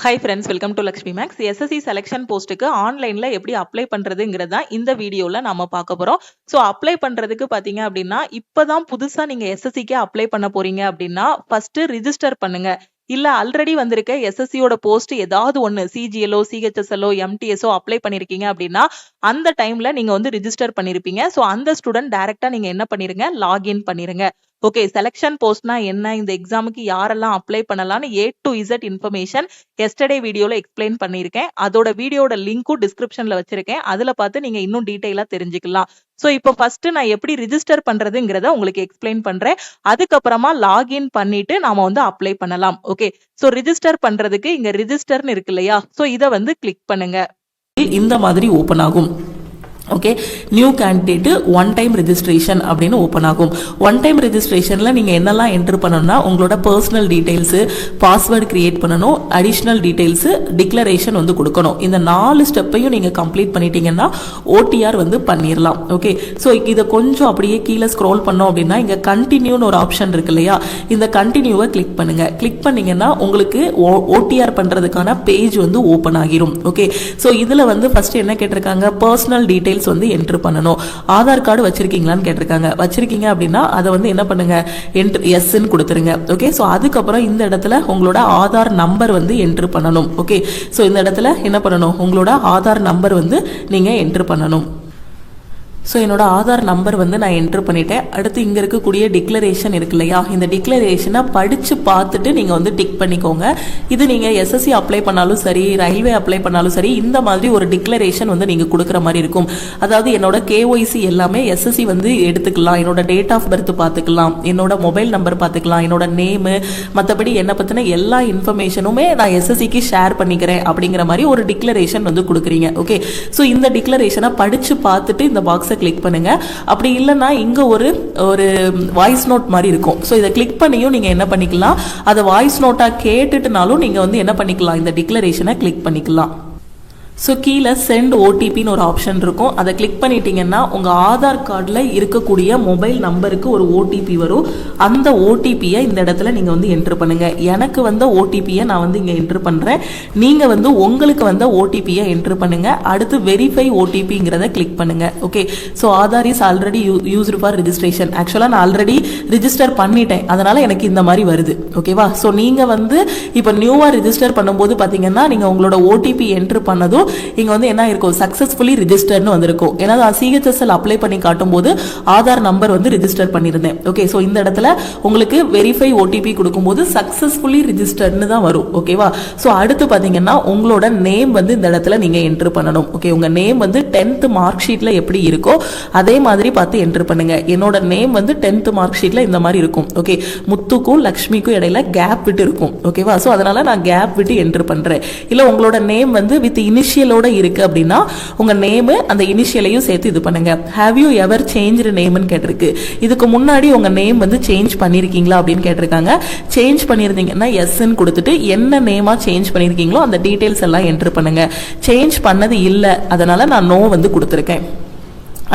Hi friends, welcome to Lakshmi Max. SSC selection போஸ்ட்டுக்கு ஆன்லைனில் எப்படி அப்ளை பண்ணுறதுங்கிறது தான் இந்த வீடியோவில் நம்ம பார்க்க போகிறோம். ஸோ அப்ளை பண்ணுறதுக்கு பார்த்தீங்க அப்படின்னா, இப்போ தான் புதுசாக நீங்கள் எஸ்எஸ்சிக்கு அப்ளை பண்ண போகிறீங்க அப்படின்னா, ஃபஸ்ட்டு ரிஜிஸ்டர் பண்ணுங்க. இல்ல ஆல்ரெடி வந்திருக்க எஸ்எஸ்சியோட போஸ்ட் ஏதாவது ஒன்று சிஜிஎல்ஓ, சிஹெச்எஸ்எல்ஓ, எம்டிஎஸ்ஓ அப்ளை பண்ணியிருக்கீங்க அப்படின்னா, அந்த டைமில் நீங்கள் வந்து ரிஜிஸ்டர் பண்ணியிருப்பீங்க. ஸோ அந்த ஸ்டூடெண்ட் டைரெக்டாக நீங்கள் என்ன பண்ணிருங்க, லாகின் பண்ணிருங்க. ஓகே, செலெக்ஷன் போஸ்ட்னா என்ன, இந்த எக்ஸாமுக்கு யாரெல்லாம் அப்ளை பண்ணலாம்னு A to Z information yesterday வீடியோல எக்ஸ்பிளைன் பண்ணியிருக்கேன். அதோட வீடியோட லிங்க்கும் டிஸ்கிரிப்ஷன்ல வச்சிருக்கேன். அதுல பார்த்து நீங்க இன்னும் டீடைலா தெரிஞ்சுக்கலாம். ஸோ இப்போ ஃபர்ஸ்ட் நான் எப்படி ரிஜிஸ்டர் பண்றதுங்கிறத உங்களுக்கு எக்ஸ்பிளைன் பண்றேன். அதுக்கப்புறமா லாகின் பண்ணிட்டு நாம வந்து அப்ளை பண்ணலாம். ஓகே, ஸோ ரிஜிஸ்டர் பண்றதுக்கு இங்க ரிஜிஸ்டர்னு இருக்கு இல்லையா, ஸோ இதை வந்து கிளிக் பண்ணுங்க. இந்த மாதிரி ஓபன் ஆகும். Okay, new candidate one time registration அப்படின்னு ஓப்பன் ஆகும். ஒன் டைம் ரெஜிஸ்ட்ரேஷனில் நீங்கள் என்னெல்லாம் என்ட்ரு பண்ணணும்னா, உங்களோட பர்சனல் டீட்டெயில்ஸு, பாஸ்வேர்டு கிரியேட் பண்ணணும், அடிஷ்னல் டீட்டெயில்ஸு, டிக்ளரேஷன் வந்து கொடுக்கணும். இந்த 4 ஸ்டெப்பையும் நீங்கள் கம்ப்ளீட் பண்ணிட்டீங்கன்னா ஓடிஆர் வந்து பண்ணிடலாம். ஓகே, ஸோ இதை கொஞ்சம் அப்படியே கீழே ஸ்க்ரோல் பண்ணோம் அப்படின்னா, இங்கே கண்டினியூன்னு ஒரு ஆப்ஷன் இருக்கு இல்லையா, இந்த கண்டினியூவை கிளிக் பண்ணுங்க. கிளிக் பண்ணீங்கன்னா உங்களுக்கு ஓடிஆர் பண்ணுறதுக்கான பேஜ் வந்து ஓப்பன் ஆகிரும். ஓகே, ஸோ இதில் வந்து ஃபர்ஸ்ட் என்ன கேட்டிருக்காங்க, பர்சனல் டீட்டெயில்ஸ் வந்து என்ட்ரு பண்ணணும். ஆதார் கார்டு வச்சிருக்கீங்களான்னு கேட்டிருக்காங்க. வச்சிருக்கீங்க அப்படின்னா அதை வந்து என்ன பண்ணுங்க, எஸ்ன்னு கொடுத்துருங்க. ஓகே, ஸோ அதுக்கப்புறம் இந்த இடத்துல உங்களோட ஆதார் நம்பர் வந்து என்ட்ரு பண்ணணும். ஓகே, ஸோ இந்த இடத்துல என்ன பண்ணணும், உங்களோட ஆதார் நம்பர் வந்து நீங்க என்ட்ரு பண்ணணும். ஸோ என்னோட ஆதார் நம்பர் வந்து நான் என்ட்ரு பண்ணிட்டேன். அடுத்து இங்கே இருக்கக்கூடிய டிக்ளரேஷன் இருக்கு இல்லையா, இந்த டிக்ளரேஷனை படித்து பார்த்துட்டு நீங்கள் வந்து டிக் பண்ணிக்கோங்க. இது நீங்கள் எஸ்எஸ்சி அப்ளை பண்ணாலும் சரி, ரயில்வே அப்ளை பண்ணாலும் சரி, இந்த மாதிரி ஒரு டிக்ளரேஷன் வந்து நீங்கள் கொடுக்குற மாதிரி இருக்கும். அதாவது என்னோட கேஒய்சி எல்லாமே எஸ்எஸ்சி வந்து எடுத்துக்கலாம், என்னோட டேட் ஆஃப் பர்த் பார்த்துக்கலாம், என்னோட மொபைல் நம்பர் பார்த்துக்கலாம், என்னோட நேமு, மற்றபடி என்னை பற்றின எல்லா இன்ஃபர்மேஷனுமே நான் எஸ்எஸ்சிக்கு ஷேர் பண்ணிக்கிறேன் அப்படிங்கிற மாதிரி ஒரு டிக்ளரேஷன் வந்து கொடுக்குறீங்க. ஓகே, ஸோ இந்த டிக்ளரேஷனை படித்து பார்த்துட்டு இந்த பாக்ஸை கிளிக் பண்ணுங்க. அப்படி இல்லைன்னா இங்க ஒரு வாய்ஸ் நோட் மாதிரி இருக்கும். ஸோ இதை கிளிக் பண்ணியும் நீங்க என்ன பண்ணிக்கலாம், அதை வாய்ஸ் நோட்டா கேட்டுட்டுனாலும் நீங்க வந்து என்ன பண்ணிக்கலாம், இந்த டிக்ளரேஷனை கிளிக் பண்ணிக்கலாம். ஸோ கீழே சென்ட் ஓடிபின்னு ஒரு ஆப்ஷன் இருக்கும். அதை கிளிக் பண்ணிட்டீங்கன்னா உங்கள் ஆதார் கார்டில் இருக்கக்கூடிய மொபைல் நம்பருக்கு ஒரு ஓடிபி வரும். அந்த ஓடிபியை இந்த இடத்துல நீங்கள் வந்து என்ட்ரு பண்ணுங்கள். எனக்கு வந்த ஓடிபியை நான் வந்து இங்கே என்ட்ரு பண்ணுறேன். நீங்கள் வந்து உங்களுக்கு வந்த ஓடிபியை என்ட்ரு பண்ணுங்கள். அடுத்து வெரிஃபை ஓடிபிங்கிறத கிளிக் பண்ணுங்கள். Okay, so Aadhaar is already used for registration. ஆக்சுவலாக நான் ஆல்ரெடி ரிஜிஸ்டர் பண்ணிட்டேன், அதனால் எனக்கு இந்த மாதிரி வருது. ஓகேவா, ஸோ நீங்கள் வந்து இப்போ நியூவாக ரிஜிஸ்டர் பண்ணும்போது பார்த்தீங்கன்னா நீங்கள் உங்களோட ஓடிபி என்ட்ரு பண்ணதும் இங்க வந்து என்ன இருக்கும், சக்சஸ்ஃபுல்லி ரிஜிஸ்டர்னு வந்திருக்கும். ஏன்னா நான் சிஹெச்எஸ்எல் அப்ளை பண்ணி காட்டும் போது ஆதார் நம்பர் வந்து ரிஜிஸ்டர் பண்ணியிருந்தேன். ஓகே, ஸோ இந்த இடத்துல உங்களுக்கு வெரிஃபை ஓடிபி கொடுக்கும்போது சக்சஸ்ஃபுல்லி ரிஜிஸ்டர்னு தான் வரும். ஓகேவா, ஸோ அடுத்து பார்த்தீங்கன்னா உங்களோட நேம் வந்து இந்த இடத்துல நீங்க என்ட்ரு பண்ணணும். ஓகே, உங்க நேம் வந்து 10th மார்க் ஷீட்ல எப்படி இருக்கோ அதே மாதிரி பார்த்து என்ட்ரு பண்ணுங்க. என்னோட நேம் வந்து 10th மார்க் ஷீட்ல இந்த மாதிரி இருக்கும். ஓகே, முத்துக்கும் லக்ஷ்மிக்கும் இடையில கேப் விட்டு இருக்கும். ஓகேவா, ஸோ அதனால நான் கேப் விட்டு என்ட்ரு பண்றேன். இல்ல உங்களோட நேம் வந்து வித் இனிஷியலோட இருக்கு அப்படின்னா உங்க நேம் அந்த இனிஷியலையும் சேர்த்து இது பண்ணுங்க. ஹேவ் யூ எவர் சேஞ்ச்டு நேம்னு கேட்டிருக்கு. இதுக்கு முன்னாடி உங்க நேம் வந்து சேஞ்ச் பண்ணிருக்கீங்களா அப்படின்னு கேட்டிருக்காங்க. சேஞ்ச் பண்ணிருந்தீங்கன்னா எஸ்ன்னு கொடுத்துட்டு என்ன நேமா சேஞ்ச் பண்ணிருக்கீங்களோ அந்த டீடைல்ஸ் எல்லாம் என்ட்ரு பண்ணுங்க. சேஞ்ச் பண்ணது இல்லை, அதனால நான் நோ வந்து கொடுத்துருக்கேன்.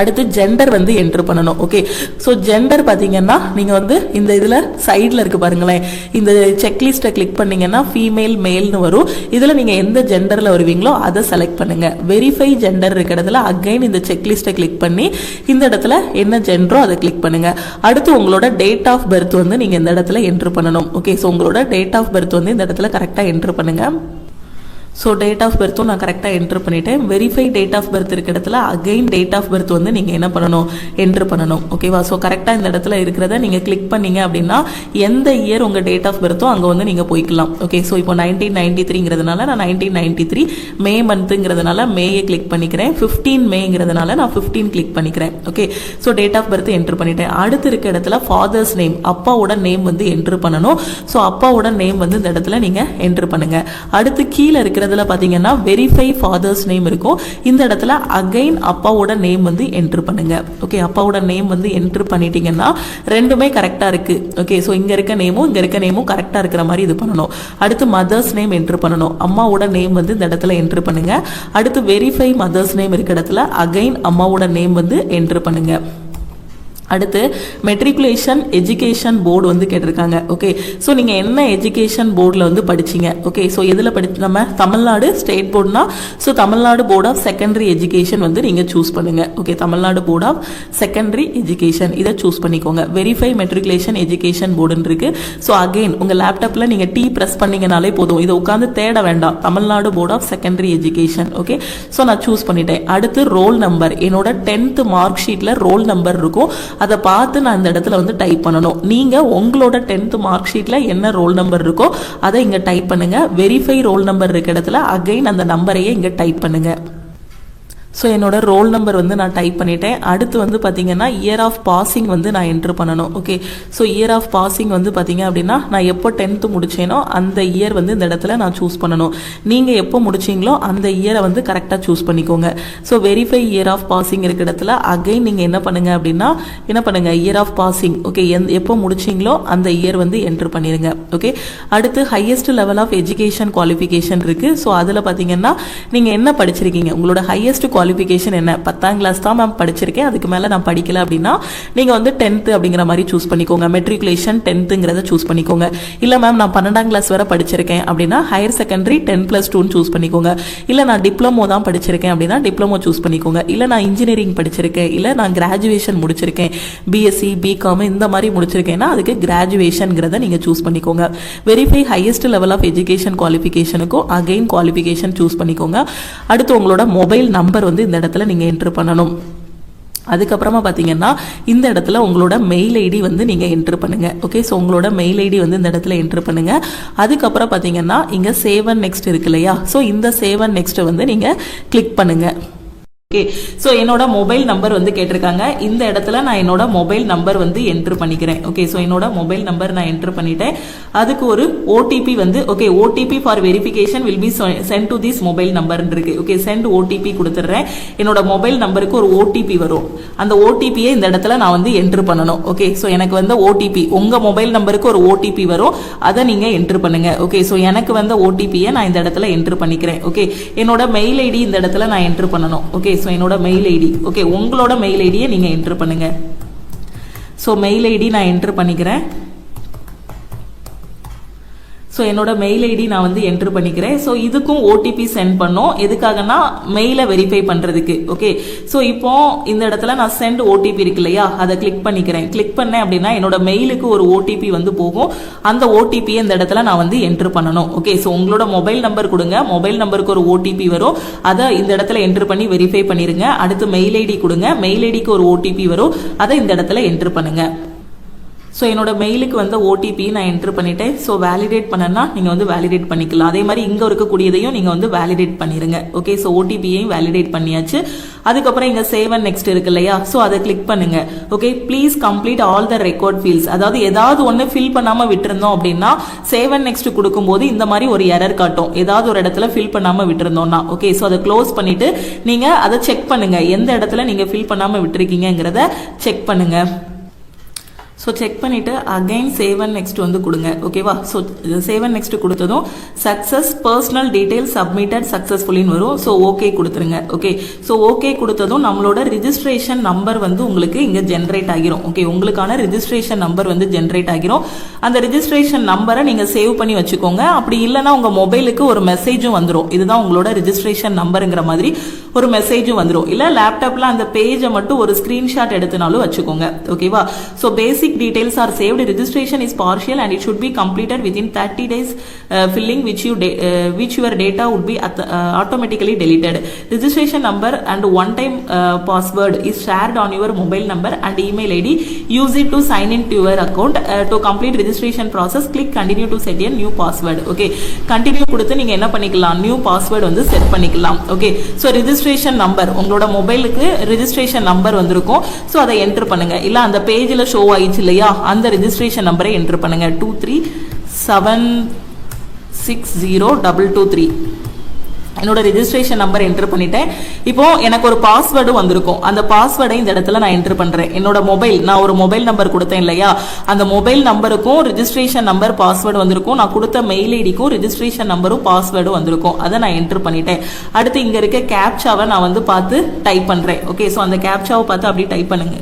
அடுத்து ஜெண்டர் வந்து என்ட்ரு பண்ணணும். ஓகே, ஸோ ஜெண்டர் பார்த்தீங்கன்னா நீங்கள் வந்து இந்த இதில் சைடில் இருக்கு பாருங்களேன், இந்த செக்லிஸ்ட்டை கிளிக் பண்ணீங்கன்னா ஃபீமேல் மேல்னு வரும். இதில் நீங்கள் எந்த ஜெண்டரில் வருவீங்களோ அதை செலக்ட் பண்ணுங்க. வெரிஃபை ஜெண்டர் இருக்க இடத்துல அகைன் இந்த செக்லிஸ்ட்டை கிளிக் பண்ணி இந்த இடத்துல என்ன ஜெண்டரோ அதை கிளிக் பண்ணுங்க. அடுத்து உங்களோட டேட் ஆஃப் பர்த் வந்து நீங்கள் இந்த இடத்துல என்ட்ரு பண்ணணும். ஓகே, ஸோ உங்களோட டேட் ஆஃப் பர்த் வந்து இந்த இடத்துல கரெக்டாக என்ட்ரு பண்ணுங்க. ஸோ டேட் ஆஃப் பர்த்தும் நான் கரெக்டாக என்ட்ரு பண்ணிட்டேன். வெரிஃபை டேட் ஆஃப் பர்த் இருக்க இடத்துல அகைன் டேட் ஆஃப் பர்த் வந்து நீங்கள் என்ன பண்ணணும், என்ட்ரு பண்ணணும். ஓகேவா, ஸோ கரெக்டாக இந்த இடத்துல இருக்கிறத நீங்கள் கிளிக் பண்ணீங்க அப்படின்னா எந்த இயர் உங்கள் டேட் ஆஃப் பர்த்தோ அங்கே வந்து நீங்கள் போய்க்கலாம். ஓகே, ஸோ இப்போ 1993ங்கிறதுனால நான் 1993 மே மந்த்துங்கிறதுனால மேயை கிளிக் பண்ணிக்கிறேன். 15 மேங்கிறதுனால நான் 15 கிளிக் பண்ணிக்கிறேன். Okay, so date of birth enter பண்ணிட்டேன். அடுத்து இருக்க இடத்துல ஃபாதர்ஸ் நேம், அப்பாவோட நேம் வந்து என்ட்ரு பண்ணணும். ஸோ அப்பாவோட நேம் வந்து இந்த இடத்துல நீங்கள் என்ட்ரு பண்ணுங்க. அடுத்து கீழே இருக்கிற பாத்தீங்கன்னா வெரிஃபை ஃபாதர்ஸ் நேம் இருக்கும். இந்த இடத்துல அகைன் அப்பாவோட நேம் வந்து என்ட்ரு பண்ணுங்க. ஓகே, அப்பாவோட நேம் வந்து என்ட்ரு பண்ணிட்டீங்கன்னா ரெண்டுமே கரெக்டா இருக்கு. ஓகே, ஸோ இங்க இருக்க நேமும் கரெக்டா இருக்கிற மாதிரி இது பண்ணணும். அடுத்து மதர்ஸ் நேம் என்ட்ரு பண்ணணும். அம்மாவோட நேம் வந்து இந்த இடத்துல என்ட்ரு பண்ணுங்க. அடுத்து வெரிஃபை மதர்ஸ் நேம் இருக்க இடத்துல அகைன் அம்மாவோட நேம் வந்து என்ட்ரு பண்ணுங்க. அடுத்து மெட்ரிகுலேஷன் எஜுகேஷன் போர்டு வந்து கேட்டிருக்காங்க. ஓகே, ஸோ நீங்கள் என்ன எஜுகேஷன் போர்டில் வந்து படிச்சீங்க? ஓகே, ஸோ எதில் நம்ம தமிழ்நாடு ஸ்டேட் போர்டுனா so Tamil Nadu board of secondary education வந்து நீங்கள் சூஸ் பண்ணுங்கள். Okay, Tamil Nadu board of secondary education இதை சூஸ் பண்ணிக்கோங்க. வெரிஃபை மெட்ரிகுலேஷன் எஜுகேஷன் போர்டுன்னு இருக்கு. ஸோ அகெயின் உங்கள் லேப்டாப்பில் நீங்கள் டி ப்ரெஸ் பண்ணிங்கனாலே போதும், இதை உட்காந்து தேட வேண்டாம். Tamil Nadu board of secondary education. Okay, so நான் சூஸ் பண்ணிட்டேன். அடுத்து ரோல் நம்பர், என்னோட 10th மார்க் ஷீட்டில் ரோல் நம்பர் இருக்கும், அதை பார்த்து நான் இந்த இடத்துல வந்து டைப் பண்ணணும். நீங்கள் உங்களோட 10th மார்க் ஷீட்டில் என்ன ரோல் நம்பர் இருக்கோ அதை இங்கே டைப் பண்ணுங்க. வெரிஃபை ரோல் நம்பர் இருக்க இடத்துல அகைன் அந்த நம்பரையே இங்கே டைப் பண்ணுங்க. ஸோ என்னோட ரோல் நம்பர் வந்து நான் டைப் பண்ணிட்டேன். அடுத்து வந்து பார்த்தீங்கன்னா இயர் ஆஃப் பாசிங் வந்து நான் என்ட்ரு பண்ணணும். Okay, so year of passing வந்து பார்த்தீங்க அப்படின்னா நான் எப்போ 10th முடிச்சேனோ அந்த இயர் வந்து இந்த இடத்துல நான் சூஸ் பண்ணணும். நீங்கள் எப்போ முடிச்சிங்களோ அந்த இயரை வந்து கரெக்டாக சூஸ் பண்ணிக்கோங்க. So verify year of passing இருக்க இடத்துல அகைன் நீங்கள் என்ன பண்ணுங்க அப்படின்னா இயர் ஆஃப் பாசிங். ஓகே, எப்போ முடிச்சிங்களோ அந்த இயர் வந்து என்ட்ரு பண்ணிடுங்க. ஓகே, அடுத்து highest level of education qualification இருக்குது. ஸோ அதில் பார்த்தீங்கன்னா நீங்கள் என்ன படிச்சிருக்கீங்க, உங்களோட ஹையஸ்ட் குவாலிஃபிகேஷன் என்ன? 10ஆம் கிளாஸ் தான் மேம் படிச்சிருக்கேன், அதுக்கு மேலே நான் படிக்கல அப்படின்னா நீங்கள் வந்து 10th அப்படிங்கிற மாதிரி சூஸ் பண்ணிக்கோங்க. மெட்ரிகுலேஷன் 10th சூஸ் பண்ணிக்கோங்க. இல்லை மேம் நான் 12ஆம் கிளாஸ் வரை படிச்சிருக்கேன் அப்படின்னா ஹையர் செகண்டரி 10+2 சூஸ் பண்ணிக்கோங்க. இல்லை நான் டிப்ளமோ தான் படிச்சிருக்கேன் அப்படின்னா டிப்ளமோ சூஸ் பண்ணிக்கோங்க. இல்லை நான் இன்ஜினியரிங் படிச்சிருக்கேன், இல்லை நான் கிராஜுவேஷன் முடிச்சிருக்கேன், பிஎஸ்சி பிகாம் இந்த மாதிரி முடிச்சிருக்கேன்னா அதுக்கு கிராஜுவேஷன்ங்கிறத நீங்கள் சூஸ் பண்ணிக்கோங்க. Verify highest level of education குவாலிஃபிகேஷனுக்கும் அகைன் குவாலிஃபிகேஷன் சூஸ் பண்ணிக்கோங்க. அடுத்து உங்களோட மொபைல் நம்பர் வந்து இந்த இடத்துல நீங்க என்ட்ரு பண்ணணும். அதுக்கப்புறமா பார்த்தீங்கன்னா இந்த இடத்துல உங்களோட மெயில் ஐடி வந்து நீங்கள் என்ட்ரு பண்ணுங்க. ஓகே, ஸோ உங்களோட மெயில் ஐடி வந்து இந்த இடத்துல என்ட்ரு பண்ணுங்க. அதுக்கப்புறம் பார்த்தீங்கன்னா இங்கே சேவ் அண்ட் நெக்ஸ்ட் இருக்கு இல்லையா, ஸோ இந்த சேவ் அண்ட் நெக்ஸ்ட் வந்து நீங்கள் கிளிக் பண்ணுங்க. ஓகே, ஸோ என்னோட மொபைல் நம்பர் வந்து கேட்டிருக்காங்க. இந்த இடத்துல நான் என்னோட மொபைல் நம்பர் வந்து என்ட்ரு பண்ணிக்கிறேன். ஓகே, ஸோ என்னோட மொபைல் நம்பர் நான் என்ட்ரு பண்ணிட்டேன். அதுக்கு ஒரு ஓடிபி வந்து okay OTP for verification will be sent to this mobile number இருக்கு. ஓகே, சென்ட் ஓடிபி கொடுத்துட்றேன். என்னோட மொபைல் நம்பருக்கு ஒரு ஓடிபி வரும், அந்த ஓடிபியை இந்த இடத்துல நான் வந்து என்ட்ரு பண்ணணும். ஓகே, ஸோ எனக்கு வந்து ஓடிபி உங்க மொபைல் நம்பருக்கு ஒரு ஓடிபி வரும், அதை நீங்க என்ட்ரு பண்ணுங்க. ஓகே, ஸோ எனக்கு வந்து ஓடிபியை நான் இந்த இடத்துல என்ட்ரு பண்ணிக்கிறேன். ஓகே, என்னோட மெயில் ஐடி இந்த இடத்துல நான் என்ட்ரு பண்ணணும். ஓகே, ஸோ என்னோட மெயில் ஐடி ஓகே உங்களோட மெயில் ஐடியை நீங்க என்ட்ரு பண்ணுங்க. ஸோ மெயில் ஐடி நான் என்ட்ரு பண்ணிக்கிறேன். ஸோ என்னோட மெயில் ஐடி நான் வந்து என்ட்ரு பண்ணிக்கிறேன். ஸோ இதுக்கும் ஓடிபி சென்ட் பண்ணோம், எதுக்காகனா மெயிலை வெரிஃபை பண்ணுறதுக்கு. ஓகே, ஸோ இப்போ இந்த இடத்துல நான் சென்ட் ஓடிபி இருக்கு இல்லையா, அதை கிளிக் பண்ணிக்கிறேன். கிளிக் பண்ணேன் அப்படின்னா என்னோட மெயிலுக்கு ஒரு ஓடிபி வந்து போகும், அந்த ஓடிபியை இந்த இடத்துல நான் வந்து என்ட்ரு பண்ணணும். ஓகே, ஸோ உங்களோட மொபைல் நம்பர் கொடுங்க, மொபைல் நம்பருக்கு ஒரு ஓடிபி வரும், அதை இந்த இடத்துல என்ட்ரு பண்ணி வெரிஃபை பண்ணிருங்க. அடுத்து மெயில் ஐடி கொடுங்க, மெயில் ஐடிக்கு ஒரு ஓடிபி வரும், அதை இந்த இடத்துல என்ட்ரு பண்ணுங்க. ஸோ என்னோட மெயிலுக்கு வந்து ஓடிபி நான் என்ட்ரு பண்ணிட்டேன். ஸோ வேலிடேட் பண்ணனா நீங்கள் வந்து வேலிடேட் பண்ணிக்கலாம். அதே மாதிரி இங்கே இருக்கக்கூடியதையும் நீங்கள் வந்து வேலிடேட் பண்ணிடுங்க. ஓகே, ஸோ ஓடிபியையும் வேலிடேட் பண்ணியாச்சு. அதுக்கப்புறம் இங்கே சேவ் அண்ட் நெக்ஸ்ட் இருக்கு இல்லையா, ஸோ அதை கிளிக் பண்ணுங்க. Okay, please complete all the record fields. அதாவது ஏதாவது ஒன்று ஃபில் பண்ணாமல் விட்டுருந்தோம் அப்படின்னா சேவ் அண்ட் நெக்ஸ்ட் கொடுக்கும்போது இந்த மாதிரி ஒரு எரர் காட்டும், ஏதாவது ஒரு இடத்துல ஃபில் பண்ணாமல் விட்டுருந்தோம்னா. ஓகே, ஸோ அதை க்ளோஸ் பண்ணிட்டு நீங்கள் அதை செக் பண்ணுங்க, எந்த இடத்துல நீங்கள் ஃபில் பண்ணாமல் விட்டுருக்கீங்கிறத செக் பண்ணுங்க. ஸோ செக் பண்ணிவிட்டு அகைன் சேவ் அண்ட் நெக்ஸ்ட் வந்து கொடுங்க. ஓகேவா, ஸோ சேவ் அண்ட் நெக்ஸ்ட் கொடுத்ததும் சக்ஸஸ் பர்சனல் டீடைல் சப்மிட்டட் சக்ஸஸ்ஃபுல்லின்னு வரும். ஸோ ஓகே கொடுத்துருங்க. ஓகே, ஸோ ஓகே கொடுத்ததும் நம்மளோட ரிஜிஸ்ட்ரேஷன் நம்பர் வந்து உங்களுக்கு இங்கே ஜென்ரேட் ஆகிரும். ஓகே, உங்களுக்கான ரிஜிஸ்ட்ரேஷன் நம்பர் வந்து ஜென்ரேட் ஆகிரும். அந்த ரிஜிஸ்ட்ரேஷன் நம்பரை நீங்கள் சேவ் பண்ணி வச்சுக்கோங்க. அப்படி இல்லைன்னா உங்கள் மொபைலுக்கு ஒரு மெசேஜும் வந்துடும், இதுதான் உங்களோட ரிஜிஸ்ட்ரேஷன் நம்பருங்கிற மாதிரி ஒரு மெசேஜும் வந்துடும். இல்லை லேப்டாப்பில் அந்த பேஜை மட்டும் ஒரு ஸ்க்ரீன்ஷாட் எடுத்துனாலும் வச்சுக்கோங்க. ஓகேவா, so basic details are saved. Registration is partial and it should be completed within 30 days. Filling which your data would be automatically deleted. Registration number and one-time password is shared on your mobile number and email ID. Use it to sign into your account. To complete registration process, click continue to set a new password. Okay, continue கொடுத்து நீங்க என்ன பண்ணிக்கலாம், new password வந்து set பண்ணிக்கலாம். Okay, so registration number உங்களோட மொபைலுக்கு registration number வந்திருக்கும். So அதை என்ட்ரு பண்ணுங்க. இல்லை அந்த பேஜில் ஷோ ஆயிடுச்சு இல்லையா, அந்த ரெஜிஸ்ட்ரேஷன் நம்பரை என்ட்ரு பண்ணுங்க. 23760223 என்னோட ரெஜிஸ்ட்ரேஷன் நம்பர் என்ட்ரு பண்ணிட்டேன். இப்போ எனக்கு ஒரு பாஸ்வேர்டு வந்திருக்கும், அந்த பாஸ்வேர்டை இந்த இடத்துல நான் என்ட்ரு பண்றேன். என்னோட மொபைல், நான் ஒரு மொபைல் நம்பர் கொடுத்தேன் இல்லையா, அந்த மொபைல் நம்பருக்கும் ரெஜிஸ்ட்ரேஷன் நம்பர் பாஸ்வேர்டு வந்திருக்கும். நான் கொடுத்த மெயில் ஐடிக்கும் ரெஜிஸ்ட்ரேஷன் நம்பரும் பாஸ்வேர்டும் வந்திருக்கும், அதை நான் என்ட்ரு பண்ணிட்டேன். அடுத்து இங்க இருக்க கேப்சாவை நான் வந்து பார்த்து டைப் பண்றேன். ஓகே, ஸோ அந்த கேப்சாவை பார்த்து அப்படி டைப் பண்ணுங்க.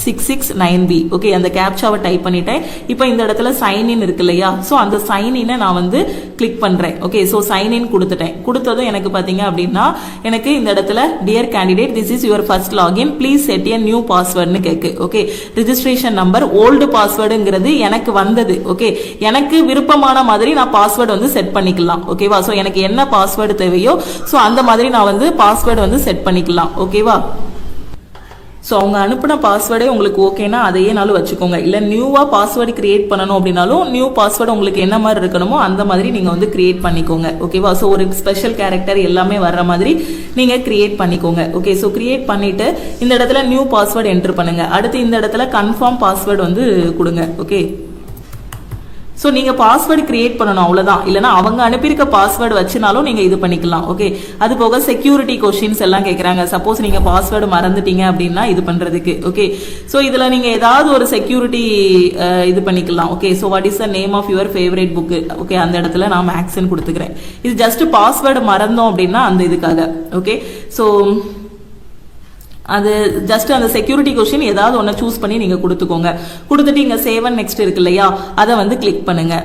669B. ஓகே, அந்த கேப்சாவை டைப் பண்ணிட்டேன். இப்போ இந்த இடத்துல சைன் இன் இருக்கு இல்லையா, ஸோ அந்த சைன் இனை நான் வந்து கிளிக் பண்றேன். ஓகே, ஸோ சைன் இன் கொடுத்துட்டேன். கொடுத்ததும் எனக்கு பாத்தீங்க அப்படின்னா எனக்கு இந்த இடத்துல dear candidate this is your first login please set a new பாஸ்வேர்ட்னு கேக்கு. ஓகே, ரிஜிஸ்ட்ரேஷன் நம்பர் ஓல்டு பாஸ்வேர்டுங்கிறது எனக்கு வந்தது. ஓகே, எனக்கு விருப்பமான மாதிரி நான் பாஸ்வேர்டு வந்து செட் பண்ணிக்கலாம். ஓகேவா, ஸோ எனக்கு என்ன பாஸ்வேர்டு தேவையோ ஸோ அந்த மாதிரி நான் வந்து பாஸ்வேர்டு வந்து செட் பண்ணிக்கலாம். ஓகேவா, ஸோ அவங்க அனுப்பின பாஸ்வேர்டே உங்களுக்கு ஓகேனா அதையே நாளும் வச்சுக்கோங்க. இல்லை நியூவாக பாஸ்வேர்டு கிரியேட் பண்ணணும் அப்படின்னாலும் நியூ பாஸ்வேர்டு உங்களுக்கு என்ன மாதிரி இருக்கணுமோ அந்த மாதிரி நீங்கள் வந்து கிரியேட் பண்ணிக்கோங்க. ஓகேவா, ஸோ ஒரு ஸ்பெஷல் கேரக்டர் எல்லாமே வர்ற மாதிரி நீங்கள் கிரியேட் பண்ணிக்கோங்க. ஓகே, ஸோ கிரியேட் பண்ணிட்டு இந்த இடத்துல நியூ பாஸ்வேர்டு என்டர் பண்ணுங்க. அடுத்து இந்த இடத்துல கன்ஃபார்ம் பாஸ்வேர்டு வந்து கொடுங்க. ஓகே, ஸோ நீங்கள் பாஸ்வேர்டு கிரியேட் பண்ணணும், அவ்வளோதான். இல்லைனா அவங்க அனுப்பியிருக்க பாஸ்வேர்டு வச்சுனாலும் நீங்கள் இது பண்ணிக்கலாம். ஓகே, அது போக செக்யூரிட்டி கொஸ்டின்ஸ் எல்லாம் கேட்குறாங்க. சப்போஸ் நீங்கள் பாஸ்வேர்டு மறந்துட்டீங்க அப்படின்னா இது பண்ணுறதுக்கு. ஓகே, ஸோ இதில் நீங்கள் ஏதாவது ஒரு செக்யூரிட்டி இது பண்ணிக்கலாம். Okay, so what is the name of your favourite book. Okay, அந்த இடத்துல நான் மேக்ஸ்ன்னு கொடுத்துக்கிறேன். இது ஜஸ்ட் பாஸ்வேர்டு மறந்தோம் அப்படின்னா அந்த இதுக்காக. ஓகே, ஸோ அது ஜஸ்ட் அந்த செக்யூரிட்டி கொஸ்டின் ஏதாவது ஒன்று சூஸ் பண்ணி நீங்கள் கொடுத்துக்கோங்க. கொடுத்துட்டு இங்கே சேவ் அண்ட் நெக்ஸ்ட் இருக்கு இல்லையா, அதை வந்து கிளிக் பண்ணுங்க.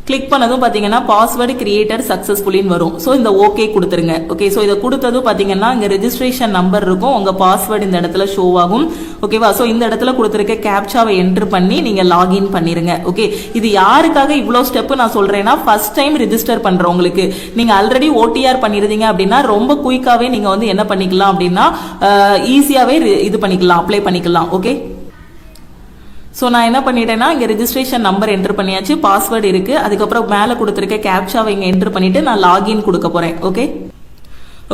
கிளிக் பண்ணதும் பார்த்தீங்கன்னா பாஸ்வேர்டு கிரியேட்டர் சக்ஸஸ்ஃபுல்லின்னு வரும். ஸோ இந்த ஓகே கொடுத்துருங்க. ஓகே, ஸோ இதை கொடுத்ததும் பார்த்தீங்கன்னா இங்கே ரெஜிஸ்ட்ரேஷன் நம்பர் இருக்கும், உங்கள் பாஸ்வேர்டு இந்த இடத்துல ஷோ ஆகும். ஓகேவா, ஸோ இந்த இடத்துல கொடுத்துருக்க கேப்சாவை என்ட்ரு பண்ணி நீங்கள் லாகின் பண்ணிருங்க. ஓகே, இது யாருக்காக இவ்வளோ ஸ்டெப் நான் சொல்கிறேன்னா ஃபர்ஸ்ட் டைம் ரெஜிஸ்டர் பண்ணுறவங்களுக்கு. நீங்கள் ஆல்ரெடி ஓடிஆர் பண்ணிருந்தீங்க அப்படின்னா ரொம்ப குயிக்காகவே நீங்கள் வந்து என்ன பண்ணிக்கலாம் அப்படின்னா ஈஸியாகவே இது பண்ணிக்கலாம், அப்ளை பண்ணிக்கலாம். ஓகே, ஸோ நான் என்ன பண்ணிட்டேன்னா இங்கே ரெஜிஸ்ட்ரேஷன் நம்பர் என்டர் பண்ணியாச்சு, பாஸ்வேர்டு இருக்கு, அதுக்கப்புறம் மேலே கொடுத்துருக்க கேப்சாவை இங்கே என்டர் பண்ணிட்டு நான் லாகின் கொடுக்க போறேன். ஓகே,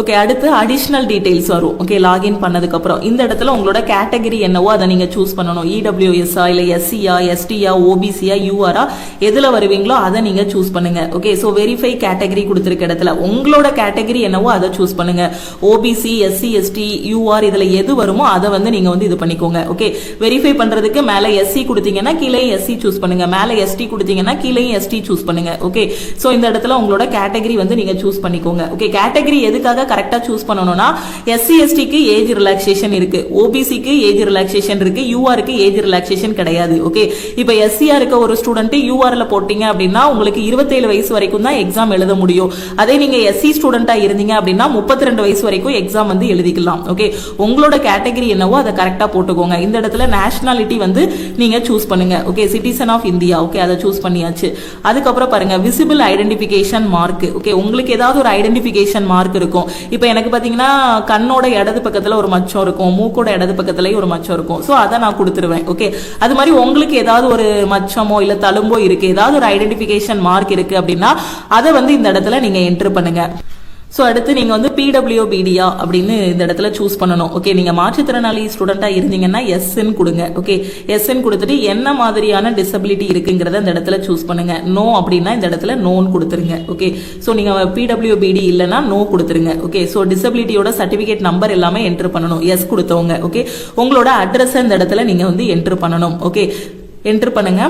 ஓகே, அடுத்து அடிஷ்னல் டீடைல்ஸ் வரும். ஓகே, லாகின் பண்ணதுக்கப்புறம் இந்த இடத்துல உங்களோட கேட்டகரி என்னவோ அதை நீங்கள் சூஸ் பண்ணணும். இடபிள்யூஎஸ்ஆ இல்லை எஸ்சியா எஸ்டியா ஓபிசியா யூஆரா எதில் வருவீங்களோ அதை நீங்கள் சூஸ் பண்ணுங்க. ஓகே, ஸோ வெரிஃபை கேட்டகரி கொடுத்துருக்க இடத்துல உங்களோட கேட்டகரி என்னவோ அதை சூஸ் பண்ணுங்க. ஓபிசி எஸ்சி எஸ்டி யூஆர் இதில் எது வருமோ அதை வந்து நீங்கள் வந்து இது பண்ணிக்கோங்க. ஓகே, வெரிஃபை பண்ணுறதுக்கு மேலே எஸ்சி கொடுத்தீங்கன்னா கீழே எஸ்சி சூஸ் பண்ணுங்க, மேலே எஸ்டி கொடுத்தீங்கன்னா கீழே எஸ்டி சூஸ் பண்ணுங்க. ஓகே, ஸோ இந்த இடத்துல உங்களோட கேட்டகரி வந்து நீங்கள் சூஸ் பண்ணிக்கோங்க. ஓகே, கேட்டகரி எதுக்காக கரெக்டா சூஸ் பண்ணணும்னா எஸ்சி எஸ்டிக்கு ஏஜ் ரிலாக்சேஷன் இருக்கு, ஓபிசிக்கு ஏஜ் ரிலாக்சேஷன் இருக்கு, யூஆருக்கு ஏஜ் ரிலாக்சேஷன் கிடையாது. ஓகே, இப்போ எஸ்சியா இருக்க ஒரு ஸ்டூடெண்ட் யூஆர்ல போட்டீங்க அப்படின்னா உங்களுக்கு 27 வயசு வரைக்கும் தான் எக்ஸாம் எழுத முடியும். அதே நீங்க எஸ்சி ஸ்டூடெண்டா இருந்தீங்க அப்படின்னா 32 வயசு வரைக்கும் எக்ஸாம் வந்து எழுதிக்கலாம். ஓகே, உங்களோட கேட்டகரி என்னவோ அதை கரெக்டா போட்டுக்கோங்க. இந்த இடத்துல நேஷனாலிட்டி வந்து நீங்க சூஸ் பண்ணுங்க. Okay, citizen of India. Okay, அதை சூஸ் பண்ணியாச்சு. அதுக்கப்புறம் பாருங்க விசிபிள் ஐடென்டிஃபிகேஷன் மார்க். ஓகே, உங்களுக்கு ஏதாவது ஒரு ஐடென்டிஃபிகேஷன் மார்க் இருக்கும். இப்போ எனக்கு பார்த்தீங்கன்னா கண்ணோட இடது பக்கத்தில் ஒரு மச்சம் இருக்கும், மூக்கோட இடது பக்கத்துலேயும் ஒரு மச்சம் இருக்கும். ஸோ அதை நான் கொடுத்துருவேன். ஓகே, அது மாதிரி உங்களுக்கு ஏதாவது ஒரு மச்சமோ இல்லை தழும்போ இருக்கு, ஏதாவது ஒரு ஐடென்டிஃபிகேஷன் மார்க் இருக்கு அப்படின்னா அதை வந்து இந்த இடத்துல நீங்க என்ட்ரு பண்ணுங்க. ஸோ அடுத்து நீங்கள் வந்து பிடபிள்யூபிடியா அப்படின்னு இந்த இடத்துல சூஸ் பண்ணணும். ஓகே, நீங்கள் மாற்றுத்திறனாளி ஸ்டூடெண்ட்டாக இருந்தீங்கன்னா எஸ்ன்னு கொடுங்க. ஓகே, எஸ்ன்னு கொடுத்துட்டு என்ன மாதிரியான டிசபிலிட்டி இருக்குங்கிறத இந்த இடத்துல சூஸ் பண்ணுங்க. நோ அப்படின்னா இந்த இடத்துல நோன்னு கொடுத்துருங்க. ஓகே, ஸோ நீங்கள் பிடபிள்யூபிடி இல்லைன்னா நோ கொடுத்துருங்க. ஓகே, ஸோ டிசபிலிட்டியோட சர்டிஃபிகேட் நம்பர் எல்லாமே என்ட்ரு பண்ணணும் எஸ் கொடுத்தவங்க. ஓகே, உங்களோட அட்ரஸ் இந்த இடத்துல நீங்கள் வந்து என்ட்ரு பண்ணணும். ஓகே, என்ட்ரு பண்ணுங்க.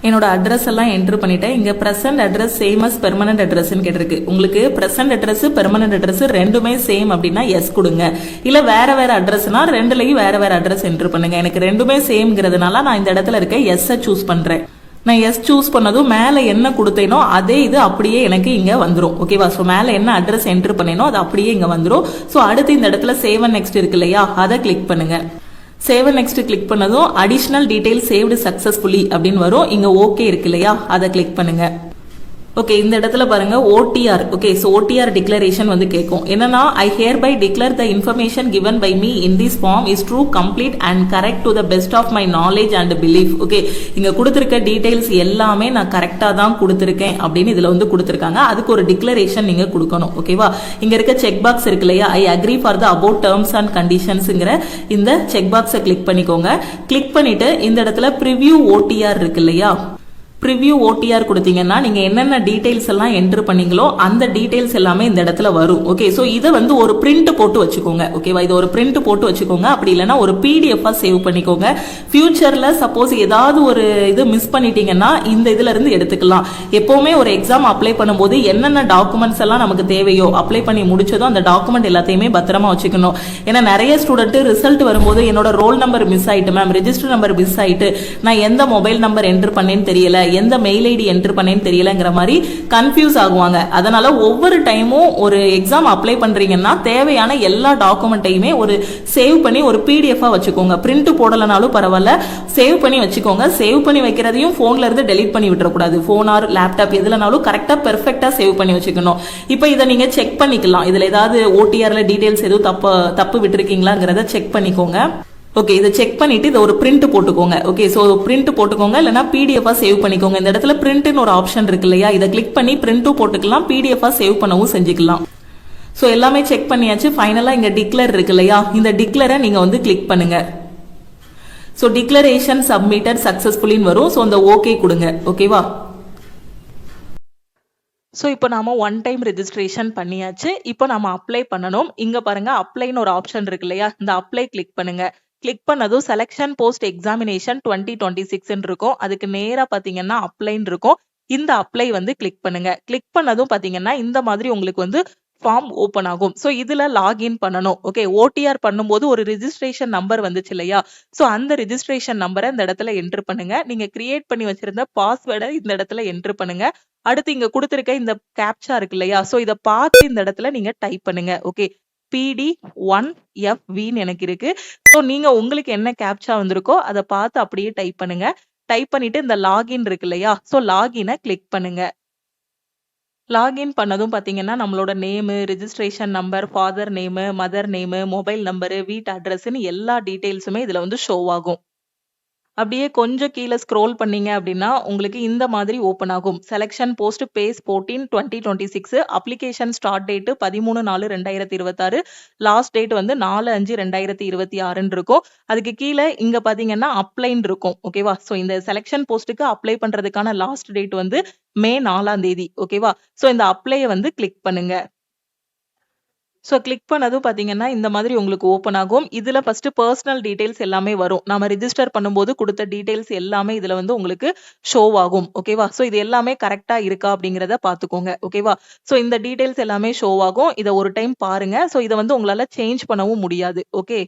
என்னோட அட்ரஸ் எல்லாம் என்ட்ரு பண்ணிட்டேன். இங்க present address same as permanent அட்ரஸ்ன்னு கேட்டிருக்கு. உங்களுக்கு பிரசன்ட் அட்ரஸ் பெர்மனன்ட் அட்ரஸ் ரெண்டுமே சேம் அப்படின்னா எஸ் கொடுங்க. இல்ல வேற வேற அட்ரஸ்னா ரெண்டுலயும் வேற வேற அட்ரஸ் என்ட்ரு பண்ணுங்க. எனக்கு ரெண்டுமே சேம்ங்கிறதுனால நான் இந்த இடத்துல இருக்க எஸ் சூஸ் பண்றேன். நான் எஸ் சூஸ் பண்ணதும் மேலே என்ன கொடுத்தேனோ அதே இது அப்படியே எனக்கு இங்கே வந்துடும். ஓகேவா, ஸோ மேலே என்ன அட்ரஸ் என்ட்ரு பண்ணேனோ அது அப்படியே இங்கே வந்துடும். ஸோ அடுத்து இந்த இடத்துல சேவ் அண்ட் நெக்ஸ்ட் இருக்கு இல்லையா, அதை கிளிக் பண்ணுங்க. சேவ் அண்ட் நெக்ஸ்ட் கிளிக் பண்ணதும் அடிஷனல் டீடைல் சேவ்டு சக்சஸ்ஃபுல்லி அப்படின்னு வரும். இங்கே ஓகே இருக்கு இல்லையா, அதை கிளிக் பண்ணுங்க. ஓகே, இந்த இடத்துல பாருங்க OTR. Okay, so OTR declaration வந்து கேட்கும். என்னன்னா I hereby declare the information given by me in this form is true, complete and correct to the best of my knowledge and belief. Okay, இங்க கொடுத்துருக்க details எல்லாமே நான் கரெக்டா தான் கொடுத்துருக்கேன் அப்படின்னு இதுல வந்து கொடுத்துருக்காங்க. அதுக்கு ஒரு டிக்ளரேஷன் நீங்க கொடுக்கணும். ஓகேவா, இங்க இருக்க செக் பாக்ஸ் இருக்கு இல்லையா, I agree for the about terms and கண்டிஷன்ஸ்ங்கிற இந்த செக் பாக்ஸை கிளிக் பண்ணிக்கோங்க. கிளிக் பண்ணிட்டு இந்த இடத்துல ப்ரிவ்யூ ஓடிஆர் இருக்கு இல்லையா, ப்ரிவ்யூ ஓடிஆர் கொடுத்தீங்கன்னா நீங்க என்னென்ன டீடைல்ஸ் எல்லாம் என்டர் பண்ணீங்களோ அந்த டீடைல்ஸ் எல்லாமே இந்த இடத்துல வரும். ஓகே, சோ இதை வந்து ஒரு பிரிண்ட் போட்டு வச்சுக்கோங்க. ஓகேவா, இது ஒரு பிரிண்ட் போட்டு வச்சுக்கோங்க. அப்படி இல்லைன்னா ஒரு பிடிஎஃபா சேவ் பண்ணிக்கோங்க. ஃபியூச்சர்ல சப்போஸ் ஏதாவது ஒரு இது மிஸ் பண்ணிட்டீங்கன்னா இந்த இதுல இருந்து எடுத்துக்கலாம். எப்பவுமே ஒரு எக்ஸாம் அப்ளை பண்ணும்போது என்னென்ன டாக்குமெண்ட்ஸ் எல்லாம் நமக்கு தேவையோ அப்ளை பண்ணி முடிச்சதும் அந்த டாக்குமெண்ட் எல்லாத்தையுமே பத்திரமா வச்சுக்கணும். ஏன்னா நிறைய ஸ்டூடெண்ட் ரிசல்ட் வரும்போது என்னோட ரோல் நம்பர் மிஸ் ஆயிட்டு மேம், ரெஜிஸ்டர் நம்பர் மிஸ் ஆயிட்டு, நான் எந்த மொபைல் நம்பர் என்டர் பண்ணேன்னு தெரியல, எந்த மெயில் ஐடி என்டர் பண்ணேன்னு தெரியலங்கிற மாதிரி கன்ஃபியூஸ் ஆகுவாங்க. அதனால ஒவ்வொரு டைமும் ஒரு எக்ஸாம் அப்ளை பண்றீங்கன்னா தேவையான எல்லா டாக்குமெண்ட்டையுமே ஒரு சேவ் பண்ணி ஒரு பிடிஎஃபா வச்சுக்கோங்க. பிரிண்ட் போடலனாலும் பரவாயில்ல, சேவ் பண்ணி வச்சுக்கோங்க. சேவ் பண்ணி வைக்கிறதையும் போன்ல இருந்து டெலீட் பண்ணி விட்டுறக்கூடாது. போன் ஆர் லேப்டாப் எதுலனாலும் கரெக்டா பெர்ஃபெக்டா சேவ் பண்ணி வச்சுக்கணும். இப்போ இதை நீங்க செக் பண்ணிக்கலாம். இதுல ஏதாவது ஓடிஆர்ல டீடைல்ஸ் எதுவும் தப்பு விட்டுருக்கீங்களாங்கிறத செக் பண்ணிக்கோங்க. ஓகே, இதை செக் பண்ணிட்டு இதை ஒரு பிரிண்ட் போட்டுக்கோங்க. ஓகே, ஸோ பிரிண்ட் போட்டுக்கோங்க, இல்லைனா பிடிஎஃபா சேவ் பண்ணிக்கோங்க. இந்த இடத்துல பிரிண்ட்னு ஒரு ஆப்ஷன் இருக்கு இல்லையா, இதை கிளிக் பண்ணி பிரிண்ட்டும் போட்டுக்கலாம், பிடிஎஃபா சேவ் பண்ணவும் செஞ்சுக்கலாம். ஸோ எல்லாமே செக் பண்ணியாச்சு. ஃபைனலா இங்க டிக்ளேர் இருக்கு இல்லையா, இந்த டிக்ளரை நீங்க வந்து கிளிக் பண்ணுங்க. ஸோ டிக்ளரேஷன் சப்மிட்டட் சக்சஸ்ஃபுல்லின்னு வரும். ஸோ அந்த ஓகே கொடுங்க. ஓகேவா, ஸோ இப்போ நாம ஒன் டைம் ரெஜிஸ்ட்ரேஷன் பண்ணியாச்சு. இப்போ நாம அப்ளை பண்ணணும். இங்க பாருங்க அப்ளைன்னு ஒரு ஆப்ஷன் இருக்கு இல்லையா, இந்த அப்ளை கிளிக் பண்ணுங்க. கிளிக் பண்ணதும் செலக்ஷன் போஸ்ட் எக்ஸாமினேஷன் 2026 இருக்கும். அதுக்கு நேரா பாத்தீங்கன்னா அப்ளைன்னு இருக்கும். இந்த அப்ளை வந்து கிளிக் பண்ணுங்க. கிளிக் பண்ணதும் பாத்தீங்கன்னா இந்த மாதிரி உங்களுக்கு வந்து ஃபார்ம் ஓபன் ஆகும். சோ இதுல லாகின் பண்ணணும். ஓகே, ஓடிஆர் பண்ணும்போது ஒரு ரெஜிஸ்ட்ரேஷன் நம்பர் வந்துச்சு இல்லையா, சோ அந்த ரெஜிஸ்ட்ரேஷன் நம்பரை இந்த இடத்துல என்டர் பண்ணுங்க. நீங்க கிரியேட் பண்ணி வச்சிருந்த பாஸ்வேர்டை இந்த இடத்துல என்டர் பண்ணுங்க. அடுத்து இங்க கொடுத்திருக்க இந்த கேப்சா இருக்கு இல்லையா, சோ இத பார்த்து இந்த இடத்துல நீங்க டைப் பண்ணுங்க. ஓகே, PD1FVன்னு எனக்கு இருக்கு. சோ நீங்க உங்களுக்கு என்ன கேப்சா வந்திருக்கோ அதை பார்த்து அப்படியே டைப் பண்ணுங்க. டைப் பண்ணிட்டு இந்த லாகின் இருக்கு இல்லையா, சோ லாகினை கிளிக் பண்ணுங்க. லாகின் பண்ணதும் பாத்தீங்கன்னா நம்மளோட name, registration number, father name, mother name, mobile number, வீட்டு அட்ரஸ்ன்னு எல்லா டீடைல்ஸுமே இதுல வந்து ஷோ ஆகும். அப்படியே கொஞ்சம் கீழே ஸ்க்ரோல் பண்ணீங்க அப்படின்னா உங்களுக்கு இந்த மாதிரி ஓபன் ஆகும். Selection post phase 14 2026, application start date 13/4/2026, last date வந்து 4/5/2026 இருக்கும். அதுக்கு கீழே இங்க பாத்தீங்கன்னா அப்ளைன் இருக்கும். ஓகேவா, சோ இந்த செலக்ஷன் போஸ்ட்டுக்கு அப்ளை பண்றதுக்கான லாஸ்ட் டேட் வந்து மே 4 ஓகேவா, சோ இந்த அப்ளையை வந்து கிளிக் பண்ணுங்க. சோ கிளிக் பண்ணதும் பாத்தீங்கன்னா இந்த மாதிரி உங்களுக்கு ஓபன் ஆகும். இதுல ஃபர்ஸ்ட் பர்சனல் டீடைல்ஸ் எல்லாமே வரும். நாம ரிஜிஸ்டர் பண்ணும்போது கொடுத்த டீடைல்ஸ் எல்லாமே இதுல வந்து உங்களுக்கு ஷோ ஆகும். ஓகேவா, சோ இது எல்லாமே கரெக்டா இருக்கா அப்படிங்கறத பாத்துக்கோங்க. ஓகேவா, சோ இந்த டீடைல்ஸ் எல்லாமே ஷோ ஆகும். இத ஒரு டைம் பாருங்க. சோ இத வந்து உங்களால சேஞ்ச் பண்ணவும் முடியாது. ஓகே,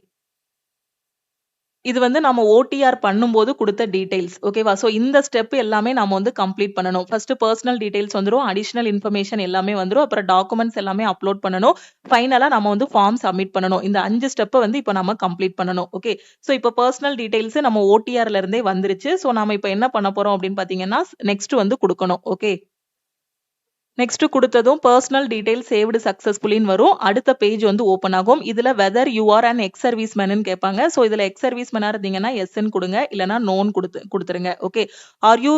இது வந்து நம்ம ஓடிஆர் பண்ணும்போது கொடுத்த டீடைல்ஸ். ஓகேவா, சோ இந்த ஸ்டெப் எல்லாமே நாம வந்து கம்ப்ளீட் பண்ணணும். ஃபர்ஸ்ட் பர்சனல் டீடைல்ஸ் வந்துரும், அடிஷனல் இன்ஃபர்மேஷன் எல்லாமே வந்துரும், அப்புறம் டாக்குமெண்ட்ஸ் எல்லாமே அப்லோட் பண்ணணும், ஃபைனலா நம்ம வந்து ஃபார்ம் சப்மிட் பண்ணணும். இந்த 5 ஸ்டெப் வந்து இப்ப நம்ம கம்ப்ளீட் பண்ணணும். ஓகே, சோ இப்ப பர்சனல் டீடைல்ஸ் நம்ம ஓடிஆர்ல இருந்தே வந்துருச்சு. சோ நாம இப்ப என்ன பண்ண போறோம் அப்படின்னு பாத்தீங்கன்னா நெக்ஸ்ட் வந்து கொடுக்கணும். ஓகே, நெக்ஸ்ட் கொடுத்ததும் பர்சனல் டீடைல் சேவ்டு சக்சஸ்ஃபுல்லின்னு வரும். அடுத்த பேஜ் வந்து ஓபன் ஆகும். இதுல whether you are an ex service மேன்னு கேட்பாங்க. சோ இதுல எக்ஸ் சர்வீஸ் மேனா இருந்தீங்கன்னா எஸ்ன்னு கொடுங்க, இல்லனா நோன்னு கொடுத்துருங்க. Okay, are you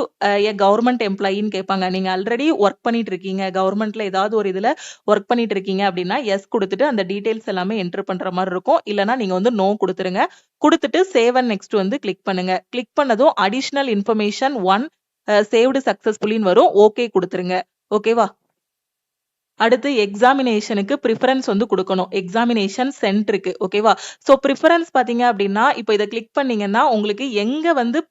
a government எம்ப்ளாயின்னு கேட்பாங்க. நீங்க ஆல்ரெடி ஒர்க் பண்ணிட்டு இருக்கீங்க, கவர்மெண்ட்ல ஏதாவது ஒரு இதுல ஒர்க் பண்ணிட்டு இருக்கீங்க அப்படின்னா எஸ் கொடுத்துட்டு அந்த டீடைல்ஸ் எல்லாமே என்டர் பண்ற மாதிரி இருக்கும். இல்லனா நீங்க வந்து நோ கொடுத்துருங்க. கொடுத்துட்டு சேவ் அண்ட் நெக்ஸ்ட் வந்து கிளிக் பண்ணுங்க. கிளிக் பண்ணதும் அடிஷனல் இன்ஃபர்மேஷன் 1 சேவ்டு சக்சஸ்ஃபுல்லின்னு வரும். ஓகே கொடுத்துருங்க. ஓகேவா, அடுத்து எக்ஸாமினேஷனுக்கு ப்ரிஃபரன்ஸ் வந்து கொடுக்கணும். எக்ஸாமினேஷன் சென்டருக்கு. ஓகேவா, சோ ப்ரிஃபரன்ஸ் பாத்தீங்க அப்படின்னா இப்போ இதை கிளிக் பண்ணீங்கன்னா உங்களுக்கு எங்க வந்து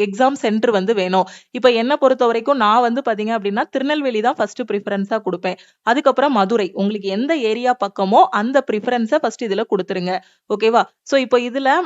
எக்ஸாம் சென்டர் வந்து வேணும். இப்போ என்ன பொறுத்த வரைக்கும் நான் வந்து பாத்தீங்க அப்படின்னா திருநெல்வேலி தான் ஃபர்ஸ்ட் ப்ரிஃபரன்ஸா கொடுப்பேன். அதுக்கப்புறம் மதுரை. உங்களுக்கு எந்த ஏரியா பக்கமோ அந்த ப்ரிஃபரன்ஸை ஃபர்ஸ்ட் இதுல கொடுத்துருங்க. ஓகேவா, சோ இப்போ இதுல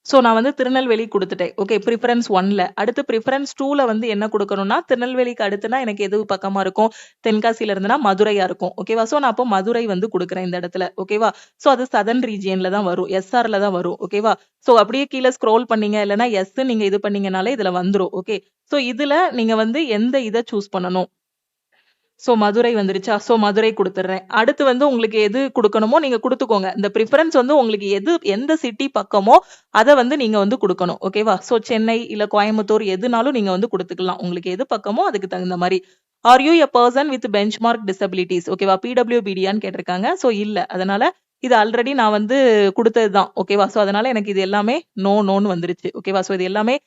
சோ நான் வந்து திருநெல்வேலி கொடுத்துட்டேன். ஓகே, ப்ரிஃபரன்ஸ் 1ல. அடுத்து ப்ரிஃபரன்ஸ் 2ல வந்து என்ன கொடுக்கணும்னா திருநெல்வேலிக்கு அடுத்துனா எனக்கு எது பக்கமா இருக்கும், தென்காசியில இருந்துனா மதுரையா இருக்கும். ஓகேவா, சோ நான் அப்போ மதுரை வந்து கொடுக்குறேன் இந்த இடத்துல. ஓகேவா, சோ அது சதர்ன் ரீஜியன்ல தான் வரும், எஸ்ஆர்ல தான் வரும். ஓகேவா, சோ அப்படியே கீழே ஸ்க்ரோல் பண்ணீங்க, இல்லைன்னா எஸ் நீங்க இது பண்ணீங்கனாலே இதுல வந்துரும். ஓகே, சோ இதுல நீங்க வந்து எந்த இதை சூஸ் பண்ணணும். சோ மதுரை வந்துருச்சா, சோ மதுரை கொடுத்துறேன். அடுத்து வந்து உங்களுக்கு எது கொடுக்கணுமோ நீங்க கொடுத்துக்கோங்க. இந்த ப்ரிஃபரன்ஸ் வந்து உங்களுக்கு எந்த சிட்டி பக்கமோ அதை வந்து நீங்க வந்து கொடுக்கணும். ஓகேவா, சோ சென்னை இல்ல கோயம்புத்தூர் எதுனாலும் நீங்க வந்து கொடுத்துக்கலாம். உங்களுக்கு எது பக்கமோ அதுக்கு தகுந்த மாதிரி. R you a person with benchmark disabilities. ஓகேவா, பிடபிள்யூபிடியான்னு கேட்டிருக்காங்க. சோ இல்ல, அதனால இது ஆல்ரெடி நான் வந்து கொடுத்ததுதான். ஓகேவா, சோ அதனால எனக்கு இது எல்லாமே நோன்னு வந்துருச்சு. ஓகேவா, சோ இது எல்லாமே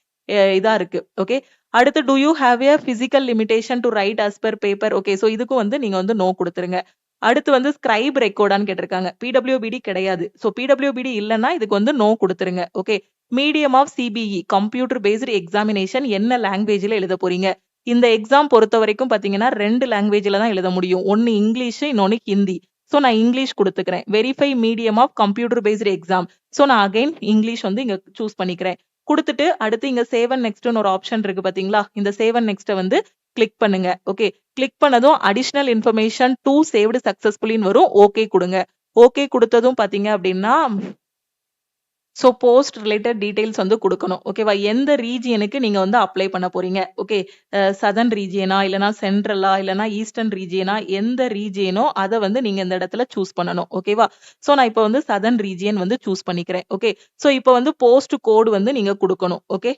இதா இருக்கு. ஓகே. அடுத்து do you have a physical limitation to write as per paper? Okay. So இதுக்கும் வந்து நீங்க வந்து நோ கொடுத்துருங்க. அடுத்து வந்து ஸ்கிரைப் ரெக்கார்டான்னு கேட்டிருக்காங்க. பிடபிள்யூபிடி கிடையாது. சோ பிடபிள்யூபிடி இல்லைன்னா இதுக்கு வந்து நோ கொடுத்துருங்க. Okay. Medium of CBE computer based examination என்ன லாங்குவேஜ்ல எழுத போறீங்க? இந்த எக்ஸாம் பொறுத்த வரைக்கும் பாத்தீங்கன்னா 2 லாங்குவேஜ்ல தான் எழுத முடியும். ஒன்னு இங்கிலீஷ், இன்னொன்னு ஹிந்தி. சோ நான் இங்கிலீஷ் கொடுத்துக்கிறேன். Verify medium of computer based exam. So நான் அகைன் இங்கிலீஷ் வந்து இங்க சூஸ் பண்ணிக்கிறேன். கொடுத்துட்டு அடுத்து இங்க சேவ் அண்ட் நெக்ஸ்ட்னு ஒரு ஆப்ஷன் இருக்கு பாத்தீங்களா? இந்த சேவ் அண்ட் நெக்ஸ்ட் வந்து கிளிக் பண்ணுங்க. ஓகே. கிளிக் பண்ணதும் அடிஷனல் இன்ஃபர்மேஷன் டூ சேவ்டு சக்சஸ்ஃபுல்லின்னு வரும். ஓகே கொடுங்க. ஓகே கொடுத்ததும் பாத்தீங்க அப்படின்னா சோ போஸ்ட் ரிலேட்டட் டீடைல்ஸ் வந்து கொடுக்கணும். ஓகேவா? எந்த ரீஜியனுக்கு நீங்க வந்து அப்ளை பண்ண போறீங்க? ஓகே. சதர்ன் ரீஜியனா, இல்லனா சென்ட்ரலா, இல்லனா ஈஸ்டர்ன் ரீஜியனா, எந்த ரீஜியனோ அத வந்து நீங்க இந்த இடத்துல சூஸ் பண்ணணும். ஓகேவா? சோ நான் இப்போ வந்து சதர்ன் ரீஜியன் வந்து சூஸ் பண்ணிக்கிறேன். ஓகே. சோ இப்போ வந்து போஸ்ட் கோட் வந்து நீங்க கொடுக்கணும். ஓகே.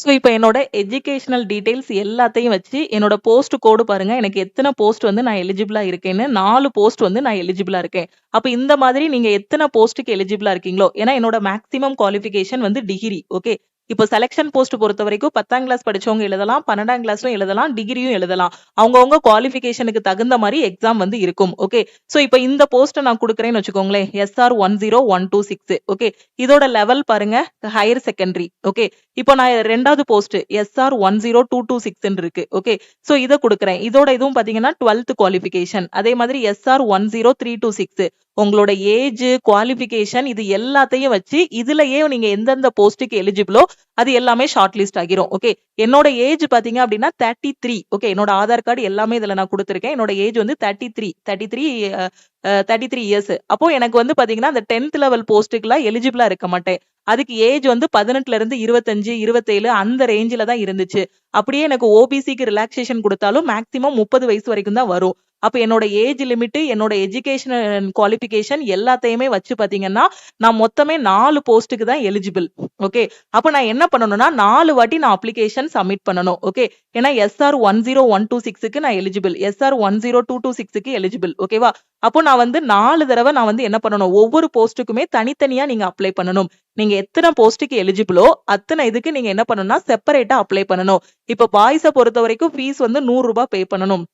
சோ இப்போ என்னோட எஜுகேஷனல் டீடைல்ஸ் எல்லாத்தையும் வச்சு என்னோட போஸ்ட் கோடு பாருங்க. எனக்கு எத்தனை போஸ்ட் வந்து நான் எலிஜிபிளா இருக்கேன்னு 4 போஸ்ட் வந்து நான் எலிஜிபிளா இருக்கேன். அப்ப இந்த மாதிரி நீங்க எத்தனை போஸ்ட்டுக்கு எலிஜிபிளா இருக்கீங்களோ, ஏன்னா என்னோட மேக்ஸிமம் குவாலிஃபிகேஷன் வந்து டிகிரி. ஓகே. இப்போ செலக்ஷன் போஸ்ட் பொறுத்த வரைக்கும் 10ஆம் கிளாஸ் படிச்சவங்க எழுதலாம், 12ஆம் கிளாஸும் எழுதலாம், டிகிரியும் எழுதலாம். அவங்கவங்க குவாலிஃபிகேஷனுக்கு தகுந்த மாதிரி எக்ஸாம் வந்து இருக்கும். ஓகே. சோ இப்போ இந்த போஸ்ட்டை நான் கொடுக்குறேன்னு வச்சுக்கோங்களேன். SR 10126. ஓகே. இதோட லெவல் பாருங்க ஹையர் செகண்டரி. ஓகே. இப்போ நான் 2வது போஸ்ட் SR 10226 இருக்கு. ஓகே. சோ இத கொடுக்குறேன். இதோட இதுவும் பாத்தீங்கன்னா 12th குவாலிஃபிகேஷன். அதே மாதிரி SR 10326 உங்களோட ஏஜ், குவாலிஃபிகேஷன் இது எல்லாத்தையும் வச்சு இதுலயே நீங்க எந்தெந்த போஸ்ட்டுக்கு எலிஜிபிளோ அது எல்லாமே ஷார்ட் லிஸ்ட் ஆகிரும். ஓகே. என்னோட ஏஜ் பாத்தீங்க அப்படின்னா 33. ஓகே. என்னோட ஆதார் கார்டு எல்லாமே இதுல நான் கொடுத்திருக்கேன். என்னோட ஏஜ் வந்து 33 இயர்ஸ். அப்போ எனக்கு வந்து பாத்தீங்கன்னா அந்த 10th லெவல் போஸ்ட்டுக்குலாம் எலிஜிபிளா இருக்க மாட்டேன். அதுக்கு ஏஜ் வந்து 18ல இருந்து 25, 27 அந்த ரேஞ்சில தான் இருந்துச்சு. அப்படியே எனக்கு ஓபிசிக்கு ரிலாக்சேஷன் கொடுத்தாலும் மேக்ஸிமம் 30 வயசு வரைக்கும் தான் வரும். அப்ப என்னோட ஏஜ் லிமிட், என்னோட எஜுகேஷன் குவாலிஃபிகேஷன் எல்லாத்தையுமே வச்சு பாத்தீங்கன்னா நான் மொத்தமே 4 போஸ்ட்டுக்கு தான் எலிஜிபிள். ஓகே. அப்ப நான் என்ன பண்ணணும்னா 4 வாட்டி நான் அப்ளிகேஷன் சப்மிட் பண்ணணும். ஓகே. ஏன்னா SR 10126க்கு நான் எலிஜிபிள், SR 10226க்கு எலிஜிபிள். ஓகேவா? அப்போ நான் வந்து 4 தடவை நான் வந்து என்ன பண்ணணும், ஒவ்வொரு போஸ்ட்டுக்குமே தனித்தனியா நீங்க அப்ளை பண்ணணும். நீங்க எத்தனை போஸ்ட்டுக்கு எலிஜிபிளோ அத்தனை இதுக்கு நீங்க என்ன பண்ணணும்னா செப்பரேட்டா அப்ளை பண்ணணும். இப்ப பாய்ஸை பொறுத்த வரைக்கும் ஃபீஸ் வந்து 100 ரூபாய் பே பண்ணணும்.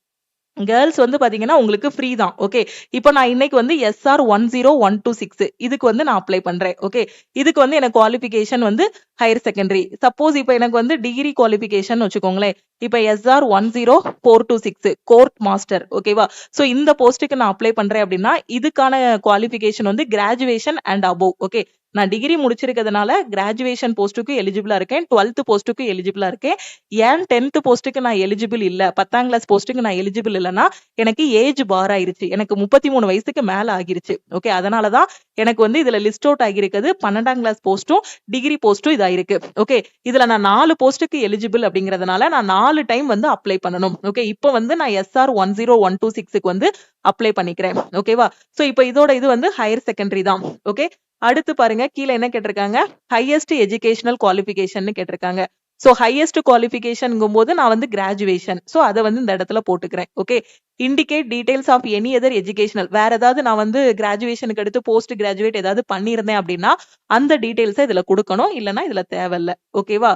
கேர்ள்ஸ் வந்து பாத்தீங்கன்னா உங்களுக்கு ஃப்ரீ தான். ஓகே. இப்போ நான் இன்னைக்கு வந்து SR 10126 இதுக்கு வந்து நான் அப்ளை பண்றேன். ஓகே. இதுக்கு வந்து எனக்கு குவாலிஃபிகேஷன் வந்து ஹையர் செகண்டரி. சப்போஸ் இப்போ எனக்கு வந்து டிகிரி குவாலிஃபிகேஷன் வச்சுக்கோங்களேன். இப்போ SR 10426 கோர்ட் மாஸ்டர். ஓகேவா? சோ இந்த போஸ்ட்டுக்கு நான் அப்ளை பண்றேன் அப்படின்னா இதுக்கான குவாலிஃபிகேஷன் வந்து கிராஜுவேஷன் அண்ட் அபோவ். ஓகே. நான் டிகிரி முடிச்சிருக்கிறதுனால கிராஜுவேஷன் போஸ்ட்டுக்கு எலிஜிபிளா இருக்கேன், 12th போஸ்ட்டுக்கு எலிஜிபிளா இருக்கேன். ஏன் 10th போஸ்ட்டுக்கு நான் எலிஜிபிள் இல்ல, 10ஆம் கிளாஸ் போஸ்ட்டுக்கு நான் எலிஜிபிள் இல்லைன்னா எனக்கு ஏஜ் பார் ஆயிருச்சு. எனக்கு 33 வயசுக்கு மேல ஆகிருச்சு. ஓகே. அதனாலதான் எனக்கு வந்து இதுல லிஸ்ட் அவுட் ஆகிருக்குது 12ஆம் கிளாஸ் போஸ்ட்டும் டிகிரி போஸ்ட்டும் இதாயிருக்கு. ஓகே. இதுல நான் 4 போஸ்ட்டுக்கு எலிஜிபிள் அப்படிங்கறதுனால நான் 4 டைம் வந்து அப்ளை பண்ணணும். ஓகே. இப்போ வந்து நான் SR 10126க்கு வந்து அப்ளை பண்ணிக்கிறேன். ஓகேவா? சோ இப்போ இதோட இது வந்து ஹையர் செகண்டரி தான். ஓகே. அடுத்து பாருங்க கீழே என்ன கேட்டிருக்காங்க, ஹையஸ்ட் எஜுகேஷனல் குவாலிஃபிகேஷன் கேட்டிருக்காங்க. சோ ஹையஸ்ட் குவாலிஃபிகேஷன்ங்கும் போது நான் வந்து கிராஜுவேஷன். சோ அதை வந்து இந்த இடத்துல போட்டுக்கிறேன். Okay. Indicate details of any other educational. வேற ஏதாவது நான் வந்து கிராஜுவேஷனுக்கு அடுத்து போஸ்ட் கிராஜுவேட் ஏதாவது பண்ணியிருந்தேன் அப்படின்னா அந்த டீடைல்ஸை இதுல கொடுக்கணும். இல்லைன்னா இதுல தேவையில்ல. ஓகேவா?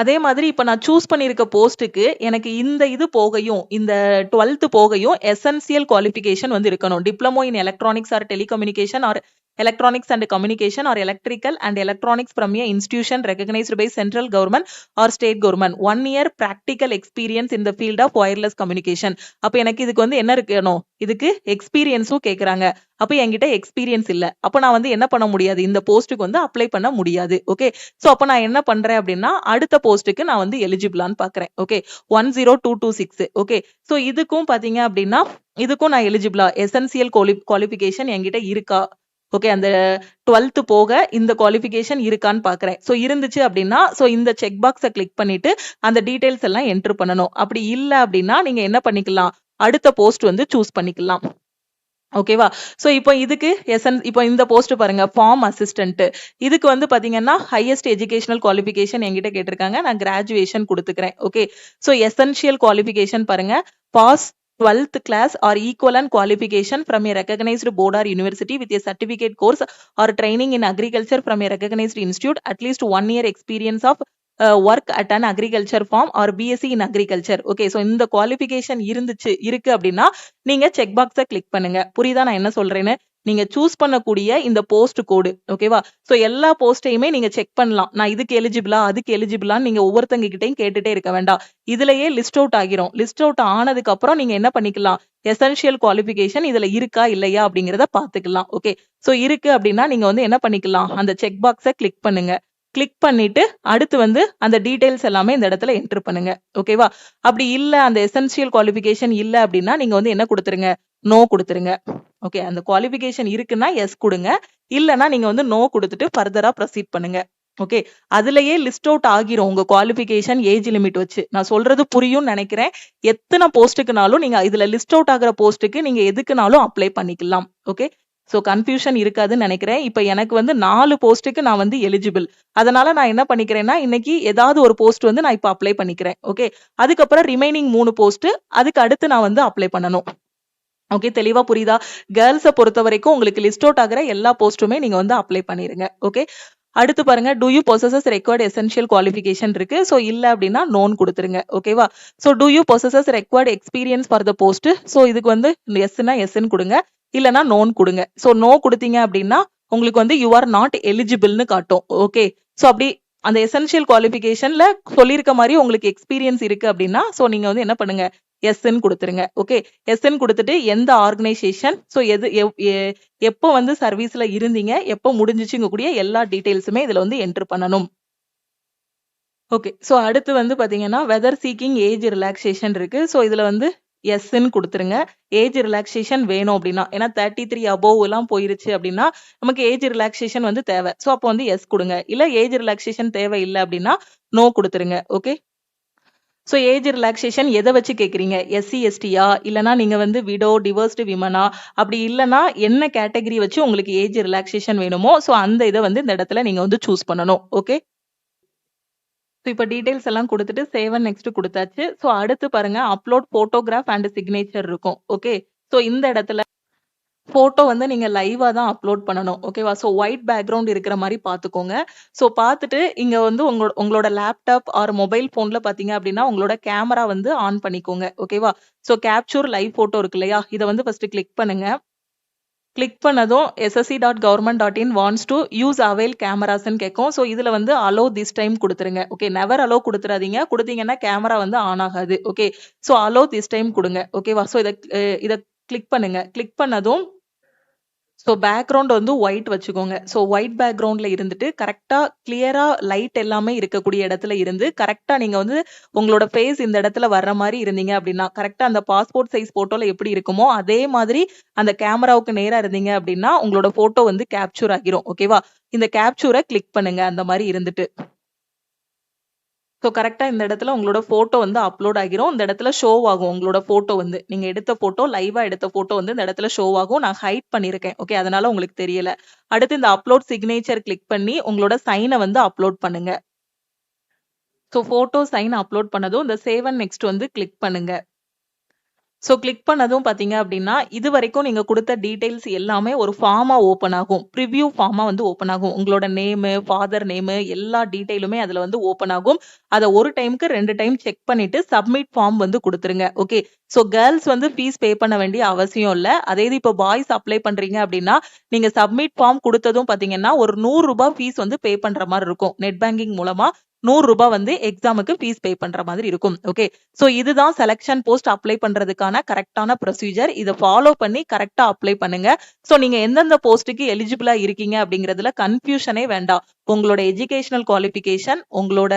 அதே மாதிரி இப்ப நான் சூஸ் பண்ணிருக்க போஸ்ட்டுக்கு எனக்கு இந்த இது போகையும் இந்த 12th போகையும் எசென்சியல் குவாலிஃபிகேஷன் வந்து இருக்கணும். Diploma in electronics or telecommunication or electronics and communication or electrical and electronics from a institution recognized by central government or state government. 1 year practical experience in the field of wireless communication. அப்ப எனக்கு இதுக்கு வந்து என்ன இருக்கணும், இதுக்கு எக்ஸ்பீரியன்ஸும் கேக்குறாங்க. அப்ப என்கிட்ட எக்ஸ்பீரியன்ஸ் இல்ல. அப்ப நான் வந்து என்ன பண்ண முடியாது, இந்த போஸ்ட்டுக்கு வந்து அப்ளை பண்ண முடியாது. ஓகே. சோ அப்ப நான் என்ன பண்றேன் அப்படின்னா அடுத்த போஸ்ட்டுக்கு நான் வந்து எலிஜிபிளான்னு பாக்குறேன். ஓகே. 10226. ஓகே. சோ இதுக்கும் பாத்தீங்க அப்படின்னா இதுக்கும் நான் எலிஜிபிளா, எசென்சியல் குவாலிஃபிகேஷன் என்கிட்ட இருக்கா, ஓகே, அந்த 12th போக இந்த குவாலிஃபிகேஷன் இருக்கான்னு பாக்குறேன். சோ இருந்துச்சு அப்படின்னா சோ இந்த செக் பாக்ஸை கிளிக் பண்ணிட்டு அந்த டீடைல்ஸ் எல்லாம் என்டர் பண்ணணும். அப்படி இல்ல அப்படின்னா நீங்க என்ன பண்ணிக்கலாம், அடுத்த போஸ்ட் வந்து சூஸ் பண்ணிக்கலாம். ஓகேவா? சோ இப்போ இதுக்கு இப்போ இந்த போஸ்ட் பாருங்க, ஃபார்ம் அசிஸ்டன்ட். இதுக்கு வந்து பாத்தீங்கன்னா ஹையஸ்ட் எஜுகேஷனல் குவாலிஃபிகேஷன் என்கிட்ட கேட்டிருக்காங்க. நான் கிராஜுவேஷன் கொடுத்துக்கிறேன். ஓகே. சோ எசென்சியல் குவாலிஃபிகேஷன் பாருங்க, pass 12th class or equivalent qualification from a recognized board or university with a certificate course or training in agriculture from a recognized institute, at least 1 year experience of work at an agriculture farm or BSc in agriculture. Okay, so இந்த qualification இருக்கு அப்படின்னா நீங்க check பாக்ஸை click பண்ணுங்க. புரியுதா நான் என்ன சொல்றேன்னு? நீங்க சூஸ் பண்ணக்கூடிய இந்த போஸ்ட் கோடு, ஓகேவா? சோ எல்லா போஸ்டையுமே நீங்க செக் பண்ணலாம். நான் இதுக்கு எலிஜிபிளா, அதுக்கு எலிஜிபிளான்னு நீங்க ஒவ்வொருத்தங்க கிட்டையும் கேட்டுட்டே இருக்க வேண்டாம். இதுலயே லிஸ்ட் அவுட் ஆகிரும். லிஸ்ட் அவுட் ஆனதுக்கு அப்புறம் நீங்க என்ன பண்ணிக்கலாம்? எசென்ஷியல் குவாலிஃபிகேஷன் இதுல இருக்கா இல்லையா அப்படிங்கறத பாத்துக்கலாம். ஓகே, சோ இருக்கு அப்படின்னா நீங்க வந்து என்ன பண்ணிக்கலாம்? அந்த செக் பாக்ஸை கிளிக் பண்ணுங்க. கிளிக் பண்ணிட்டு அடுத்து வந்து அந்த டீடைல்ஸ் எல்லாமே இந்த இடத்துல என்டர் பண்ணுங்க. ஓகேவா? அப்படி இல்ல, அந்த எசென்ஷியல் குவாலிஃபிகேஷன் இல்ல அப்படின்னா நீங்க வந்து என்ன கொடுத்துருங்க? நோ கொடுத்துருங்க. ஓகே, அந்த குவாலிஃபிகேஷன் இருக்குன்னா எஸ் கொடுங்க. இல்லனா நீங்க வந்து நோ கொடுத்துட்டு ஃபர்தரா ப்ரொசீட் பண்ணுங்க. ஓகே, அதுலயே லிஸ்ட் அவுட் ஆகிரும் உங்க குவாலிஃபிகேஷன், ஏஜ் லிமிட் வச்சு. நான் சொல்றது புரியும்னு நினைக்கிறேன். எத்தனை போஸ்ட்டுக்குனாலும் நீங்க இதுல லிஸ்ட் அவுட் ஆகிற போஸ்ட்டுக்கு நீங்க எதுக்குனாலும் அப்ளை பண்ணிக்கலாம். ஓகே, சோ கன்ஃபியூஷன் இருக்காதுன்னு நினைக்கிறேன். இப்ப எனக்கு வந்து 4 போஸ்ட்டுக்கு நான் வந்து எலிஜிபிள். அதனால நான் என்ன பண்ணிக்கிறேன்னா இன்னைக்கு ஏதாவது ஒரு போஸ்ட் வந்து நான் இப்ப அப்ளை பண்ணிக்கிறேன். ஓகே, அதுக்கப்புறம் ரிமைனிங் 3 போஸ்ட் அதுக்கு அடுத்து நான் வந்து அப்ளை பண்ணணும். ஓகே, தெளிவா புரியுதா? கேர்ள்ஸை பொறுத்த வரைக்கும் உங்களுக்கு லிஸ்ட் அவுட் ஆகிற எல்லா போஸ்ட்டுமே நீங்க வந்து அப்ளை பண்ணிருங்க. ஓகே, அடுத்து பாருங்க, do you possess required essential qualification இருக்கு. சோ இல்ல அப்படின்னா நோன் கொடுத்துருங்க. ஓகேவா? So do you possess required experience for the post. So இதுக்கு வந்து எஸ்னா எஸ்ன்னு கொடுங்க, இல்லனா நோன் கொடுங்க. சோ நோ கொடுத்தீங்க அப்படின்னா உங்களுக்கு வந்து யூ ஆர் நாட் எலிஜிபிள்னு காட்டும். ஓகே, சோ அப்படி அந்த எசென்ஷியல் குவாலிஃபிகேஷன்ல சொல்லியிருக்க மாதிரி உங்களுக்கு எக்ஸ்பீரியன்ஸ் இருக்கு அப்படின்னா சோ நீங்க வந்து என்ன பண்ணுங்க? எஸ்ன்னு கொடுத்துருங்க. ஓகே, எஸ்ன்னு கொடுத்துட்டு எந்த ஆர்கனைசேஷன், சோ எது எப்போ வந்து சர்வீஸ்ல இருந்தீங்க, எப்போ முடிஞ்சிச்சுங்க கூடிய எல்லா டீடைல்ஸுமே இதுல வந்து என்டர் பண்ணணும். ஓகே, சோ அடுத்து வந்து பாத்தீங்கன்னா வெதர் சீக்கிங் ஏஜ் ரிலாக்ஸேஷன் இருக்கு. சோ இதுல வந்து எஸ்ன்னு கொடுத்துருங்க. ஏஜ் ரிலாக்ஸேஷன் வேணும் அப்படின்னா, ஏன்னா 33 அபோவ் எல்லாம் போயிருச்சு அப்படின்னா நமக்கு ஏஜ் ரிலாக்ஸேஷன் வந்து தேவை. சோ அப்போ வந்து எஸ் கொடுங்க. இல்ல ஏஜ் ரிலாக்ஸேஷன் தேவை இல்லை அப்படின்னா நோ கொடுத்துருங்க. ஓகே, சோ ஏஜ் ரிலாக்ஸேஷன் எதை வச்சு கேக்குறீங்க? எஸ்சி எஸ்டியா, இல்லனா நீங்க வந்து விடோ டிவர்ஸ்டு விமனா, அப்படி இல்லனா என்ன கேட்டகரி வச்சு உங்களுக்கு ஏஜ் ரிலாக்ஸேஷன் வேணுமோ சோ அந்த இதை வந்து இந்த இடத்துல நீங்க வந்து சூஸ் பண்ணணும். ஓகே, இப்ப டீடைல்ஸ் எல்லாம் கொடுத்துட்டு சேவ் அண்ட் நெக்ஸ்ட் கொடுத்தாச்சு. சோ அடுத்து பாருங்க, அப்லோட் போட்டோகிராஃப் அண்ட் சிக்னேச்சர் இருக்கும். ஓகே, சோ இந்த இடத்துல போட்டோ வந்து நீங்க லைவா தான் அப்லோட் பண்ணணும். ஓகேவா? சோ ஒயிட் பேக்ரவுண்ட் இருக்கிற மாதிரி பாத்துக்கோங்க. சோ பார்த்துட்டு இங்க வந்து உங்களோட லேப்டாப் ஆர் மொபைல் போன்ல பாத்தீங்க அப்படின்னா உங்களோட கேமரா வந்து ஆன் பண்ணிக்கோங்க. ஓகேவா? சோ கேப்சர் லைவ் போட்டோ இருக்கு இல்லையா, இதை வந்து ஃபர்ஸ்ட் கிளிக் பண்ணுங்க. கிளிக் பண்ணதும் ssc.government.in wants to use avail cameras ன்னு கேட்கும். சோ இதுல வந்து allow this time கொடுத்துருங்க. Okay, never allow கொடுத்துறாதீங்க. கொடுத்தீங்கன்னா கேமரா வந்து ஆன் ஆகாது. Okay, so allow this time கொடுங்க. ஓகேவா? சோ இத கிளிக் பண்ணுங்க. கிளிக் பண்ணதும் சோ பேக்ரவுண்ட் வந்து ஒயிட் வச்சுக்கோங்க. சோ ஒயிட் பேக்ரவுண்ட்ல இருந்துட்டு கரெக்டா கிளியரா லைட் எல்லாமே இருக்கக்கூடிய இடத்துல இருந்து கரெக்டா நீங்க வந்து உங்களோட ஃபேஸ் இந்த இடத்துல வர்ற மாதிரி இருந்தீங்க அப்படின்னா, கரெக்டா அந்த பாஸ்போர்ட் சைஸ் போட்டோல எப்படி இருக்குமோ அதே மாதிரி அந்த கேமராவுக்கு நேரா இருந்தீங்க அப்படின்னா உங்களோட போட்டோ வந்து கேப்சர் ஆகிரும். ஓகேவா? இந்த கேப்சரை கிளிக் பண்ணுங்க அந்த மாதிரி இருந்துட்டு. சோ கரெக்டா இந்த இடத்துல உங்களோட போட்டோ வந்து அப்லோட் ஆகிரும். இந்த இடத்துல ஷோ ஆகும் உங்களோட போட்டோ வந்து. நீங்க எடுத்த போட்டோ, லைவா எடுத்த போட்டோ வந்து இந்த இடத்துல ஷோ ஆகும். நான் ஹைட் பண்ணிருக்கேன். ஓகே, அதனால உங்களுக்கு தெரியல. அடுத்து இந்த அப்லோட் சிக்னேச்சர் கிளிக் பண்ணி உங்களோட சைனை வந்து அப்லோட் பண்ணுங்க. சோ போட்டோ சைன் அப்லோட் பண்ணதும் இந்த சேவ் அண்ட் நெக்ஸ்ட் வந்து கிளிக் பண்ணுங்க. சோ கிளிக் பண்ணதும் பாத்தீங்க அப்படின்னா இது வரைக்கும் நீங்க கொடுத்த டீடைல்ஸ் எல்லாமே ஒரு ஃபார்மா ஓபன் ஆகும். ப்ரிவ்யூ ஃபார்மா வந்து ஓபன் ஆகும். உங்களோட நேம், ஃபாதர் நேம், எல்லா டீடைலுமே அதுல வந்து ஓபன் ஆகும். அதை ஒரு டைமுக்கு 2 டைம் செக் பண்ணிட்டு சப்மிட் ஃபார்ம் வந்து கொடுத்துருங்க. ஓகே, சோ கேர்ள்ஸ் வந்து ஃபீஸ் பே பண்ண வேண்டிய அவசியம் இல்ல. அதே இது இப்போ பாய்ஸ் அப்ளை பண்றீங்க அப்படின்னா நீங்க சப்மிட் ஃபார்ம் கொடுத்ததும் பாத்தீங்கன்னா ஒரு 100 ரூபாய் ஃபீஸ் வந்து பே பண்ற மாதிரி இருக்கும். நெட் பேங்கிங் மூலமா 100 ரூபாய் வந்து எக்ஸாமுக்கு ஃபீஸ் பே பண்ற மாதிரி இருக்கும். ஓகே, சோ இதுதான் செலக்ஷன் போஸ்ட் அப்ளை பண்றதுக்கான கரெக்டான ப்ரொசீஜர். இதை ஃபாலோ பண்ணி கரெக்டா அப்ளை பண்ணுங்க. சோ நீங்க எந்தெந்த போஸ்ட்டுக்கு எலிஜிபிளா இருக்கீங்க அப்படிங்கறதுல கன்ஃபியூஷனே வேண்டாம். உங்களோட எஜுகேஷனல் குவாலிஃபிகேஷன், உங்களோட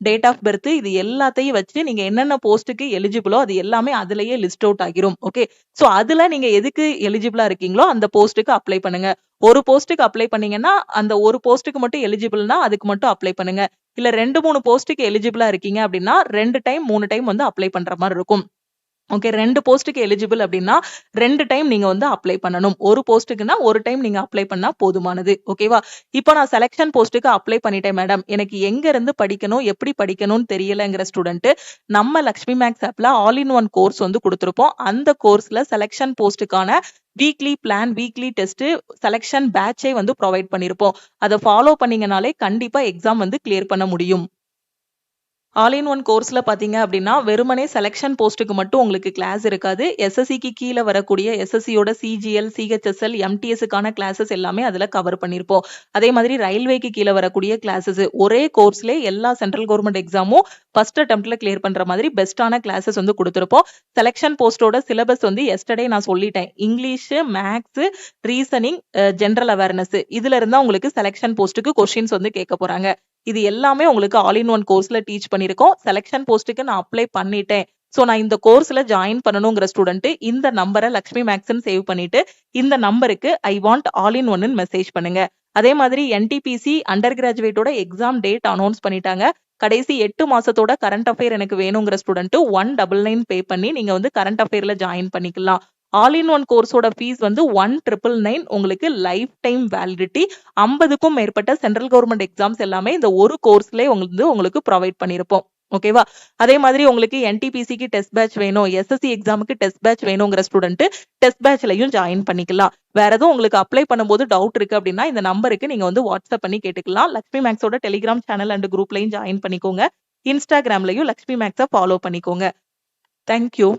டேட் ஆஃப் பர்த், இது எல்லாத்தையும் வச்சு நீங்க என்னென்ன போஸ்ட்டுக்கு எலிஜிபிளோ அது எல்லாமே அதுலயே லிஸ்ட் அவுட் ஆகிரும். ஓகே, சோ அதுல நீங்க எதுக்கு எலிஜிபிளா இருக்கீங்களோ அந்த போஸ்ட்டுக்கு அப்ளை பண்ணுங்க. ஒரு போஸ்ட்டுக்கு அப்ளை பண்ணீங்கன்னா அந்த ஒரு போஸ்ட்டுக்கு மட்டும் எலிஜிபிள்னா அதுக்கு மட்டும் அப்ளை பண்ணுங்க. இல்ல 2-3 போஸ்ட்டுக்கு எலிஜிபிளா இருக்கீங்க அப்படின்னா 2 டைம் 3 டைம் வந்து அப்ளை பண்ற மாதிரி இருக்கும். ஓகே. 2 போஸ்ட்டுக்கு எலிஜிபிள் அப்டின்னா, 2 டைம் நீங்க வந்து அப்ளை பண்ணணும். ஒரு போஸ்ட்டுக்குன்னா, ஒரு டைம் நீங்க அப்ளை பண்ணா போதுமானது. ஓகேவா? இப்போ நான் செலக்ஷன் போஸ்ட்டுக்கு அப்ளை பண்ணிட்டேன் மேடம். எனக்கு எங்க இருந்து படிக்கணும், எப்படி படிக்கணும்னு தெரியலங்கிற ஸ்டூடண்ட், நம்ம லக்ஷ்மி மேக்ஸ் ஆப்ல ஆல் இன் ஒன் கோர்ஸ் வந்து குடுத்திருப்போம். அந்த கோர்ஸ்ல செலக்ஷன் போஸ்ட்டுக்கான weekly plan, weekly test, selection பேட்ச்சே வந்து புரொவைட் பண்ணியிருப்போம். அத ஃபாலோ பண்ணீங்கனாலே கண்டிப்பா எக்ஸாம் வந்து கிளியர் பண்ண முடியும். ஆல் இன் ஒன் கோர்ஸ்ல பார்த்தீங்க அப்டின்னா, வெறுமனே செலக்ஷன் போஸ்ட்டுக்கு மட்டும் உங்களுக்கு கிளாஸ் இருக்காது. எஸ்எஸ்சிக்கு கீழ வரக்கூடிய எஸ்எஸ்சியோட சிஜிஎல், சிஹெச்எஸ்எல், எம்டிஎஸ்ஸுக்கான கிளாஸஸ் எல்லாமே அதுல கவர் பண்ணியிருப்போம். அதே மாதிரி ரயில்வேக்கு கீழ வரக்கூடிய கிளாஸஸ் ஒரே கோர்ஸ்லயே எல்லா சென்ட்ரல் கவர்ன்மெண்ட் எக்ஸாமும் ஃபர்ஸ்ட் அட்டெம்ப்ட்ல கிளியர் பண்ற மாதிரி பெஸ்ட்டான கிளாஸஸ் வந்து குடுத்திருப்போம். செலக்ஷன் போஸ்ட்டோட சிலபஸ் வந்து எஸ்டர்டே நான் சொல்லிட்டேன். English, maths, reasoning, general awareness இதுல இருந்தா உங்களுக்கு செலக்ஷன் போஸ்ட்டுக்கு கொஸ்டின்ஸ் வந்து கேட்க போறாங்க. இது எல்லாமே உங்களுக்கு ஆல் இன் ஒன் கோர்ஸ்ல டீச் பண்ணியிருக்கோம். செலக்ஷன் போஸ்ட்டுக்கு நான் அப்ளை பண்ணிட்டேன். சோ நான் இந்த கோர்ஸ்ல ஜாயின் பண்ணணுங்கிற ஸ்டூடண்ட் இந்த நம்பர லக்ஷ்மி மேக்ஸ்ன்னு சேவ் பண்ணிட்டு, இந்த நம்பருக்கு ஐ வாண்ட் ஆல் இன் ஒன்னு மெசேஜ் பண்ணுங்க. அதே மாதிரி என்டிபிசி அண்டர் கிராஜுவேட்டோட எக்ஸாம் டேட் அனௌன்ஸ் பண்ணிட்டாங்க. கடைசி 8 மாசத்தோட கரண்ட் அஃபேர் எனக்கு வேணுங்கிற ஸ்டூடண்ட் 199 பே பண்ணி நீங்க வந்து கரண்ட் அஃபேர்ல ஜாயின் பண்ணிக்கலாம். ஆல் இன் ஒன் கோர்ஸோட ஃபீஸ் வந்து 1999 உங்களுக்கு லைஃப் டைம் வேலிடிட்டி. 50க்கும் மேற்பட்ட சென்ட்ரல் கவர்ன்மெண்ட் எக்ஸாம்ஸ் எல்லாமே இந்த ஒரு கோர்ஸ்லயே உங்களுக்கு ப்ரொவைட் பண்ணியிருப்போம். ஓகேவா? அதே மாதிரி உங்களுக்கு என்டிபிசிக்கு டெஸ்ட் பேட்ச் வேணும், எஸ்எஸ்சி எக்ஸாமுக்கு டெஸ்ட் பேட்ச் வேணுங்கிற ஸ்டூடண்ட் டெஸ்ட் பேட்ச்லயும் ஜாயின் பண்ணிக்கலாம். வேற எதுவும் உங்களுக்கு அப்ளை பண்ணும்போது டவுட் இருக்கு அப்படின்னா இந்த நம்பருக்கு நீங்க வந்து வாட்ஸ்அப் பண்ணி கேட்டுக்கலாம். லக்ஷ்மி மேக்ஸோட டெலிகிராம் சேனல் அண்ட் குரூப்லயும் ஜாயின் பண்ணிக்கோங்க. இன்ஸ்டாகிராம்லயும் லக்ஷ்மி மேக்ஸை ஃபாலோ பண்ணிக்கோங்க. தேங்க்யூ.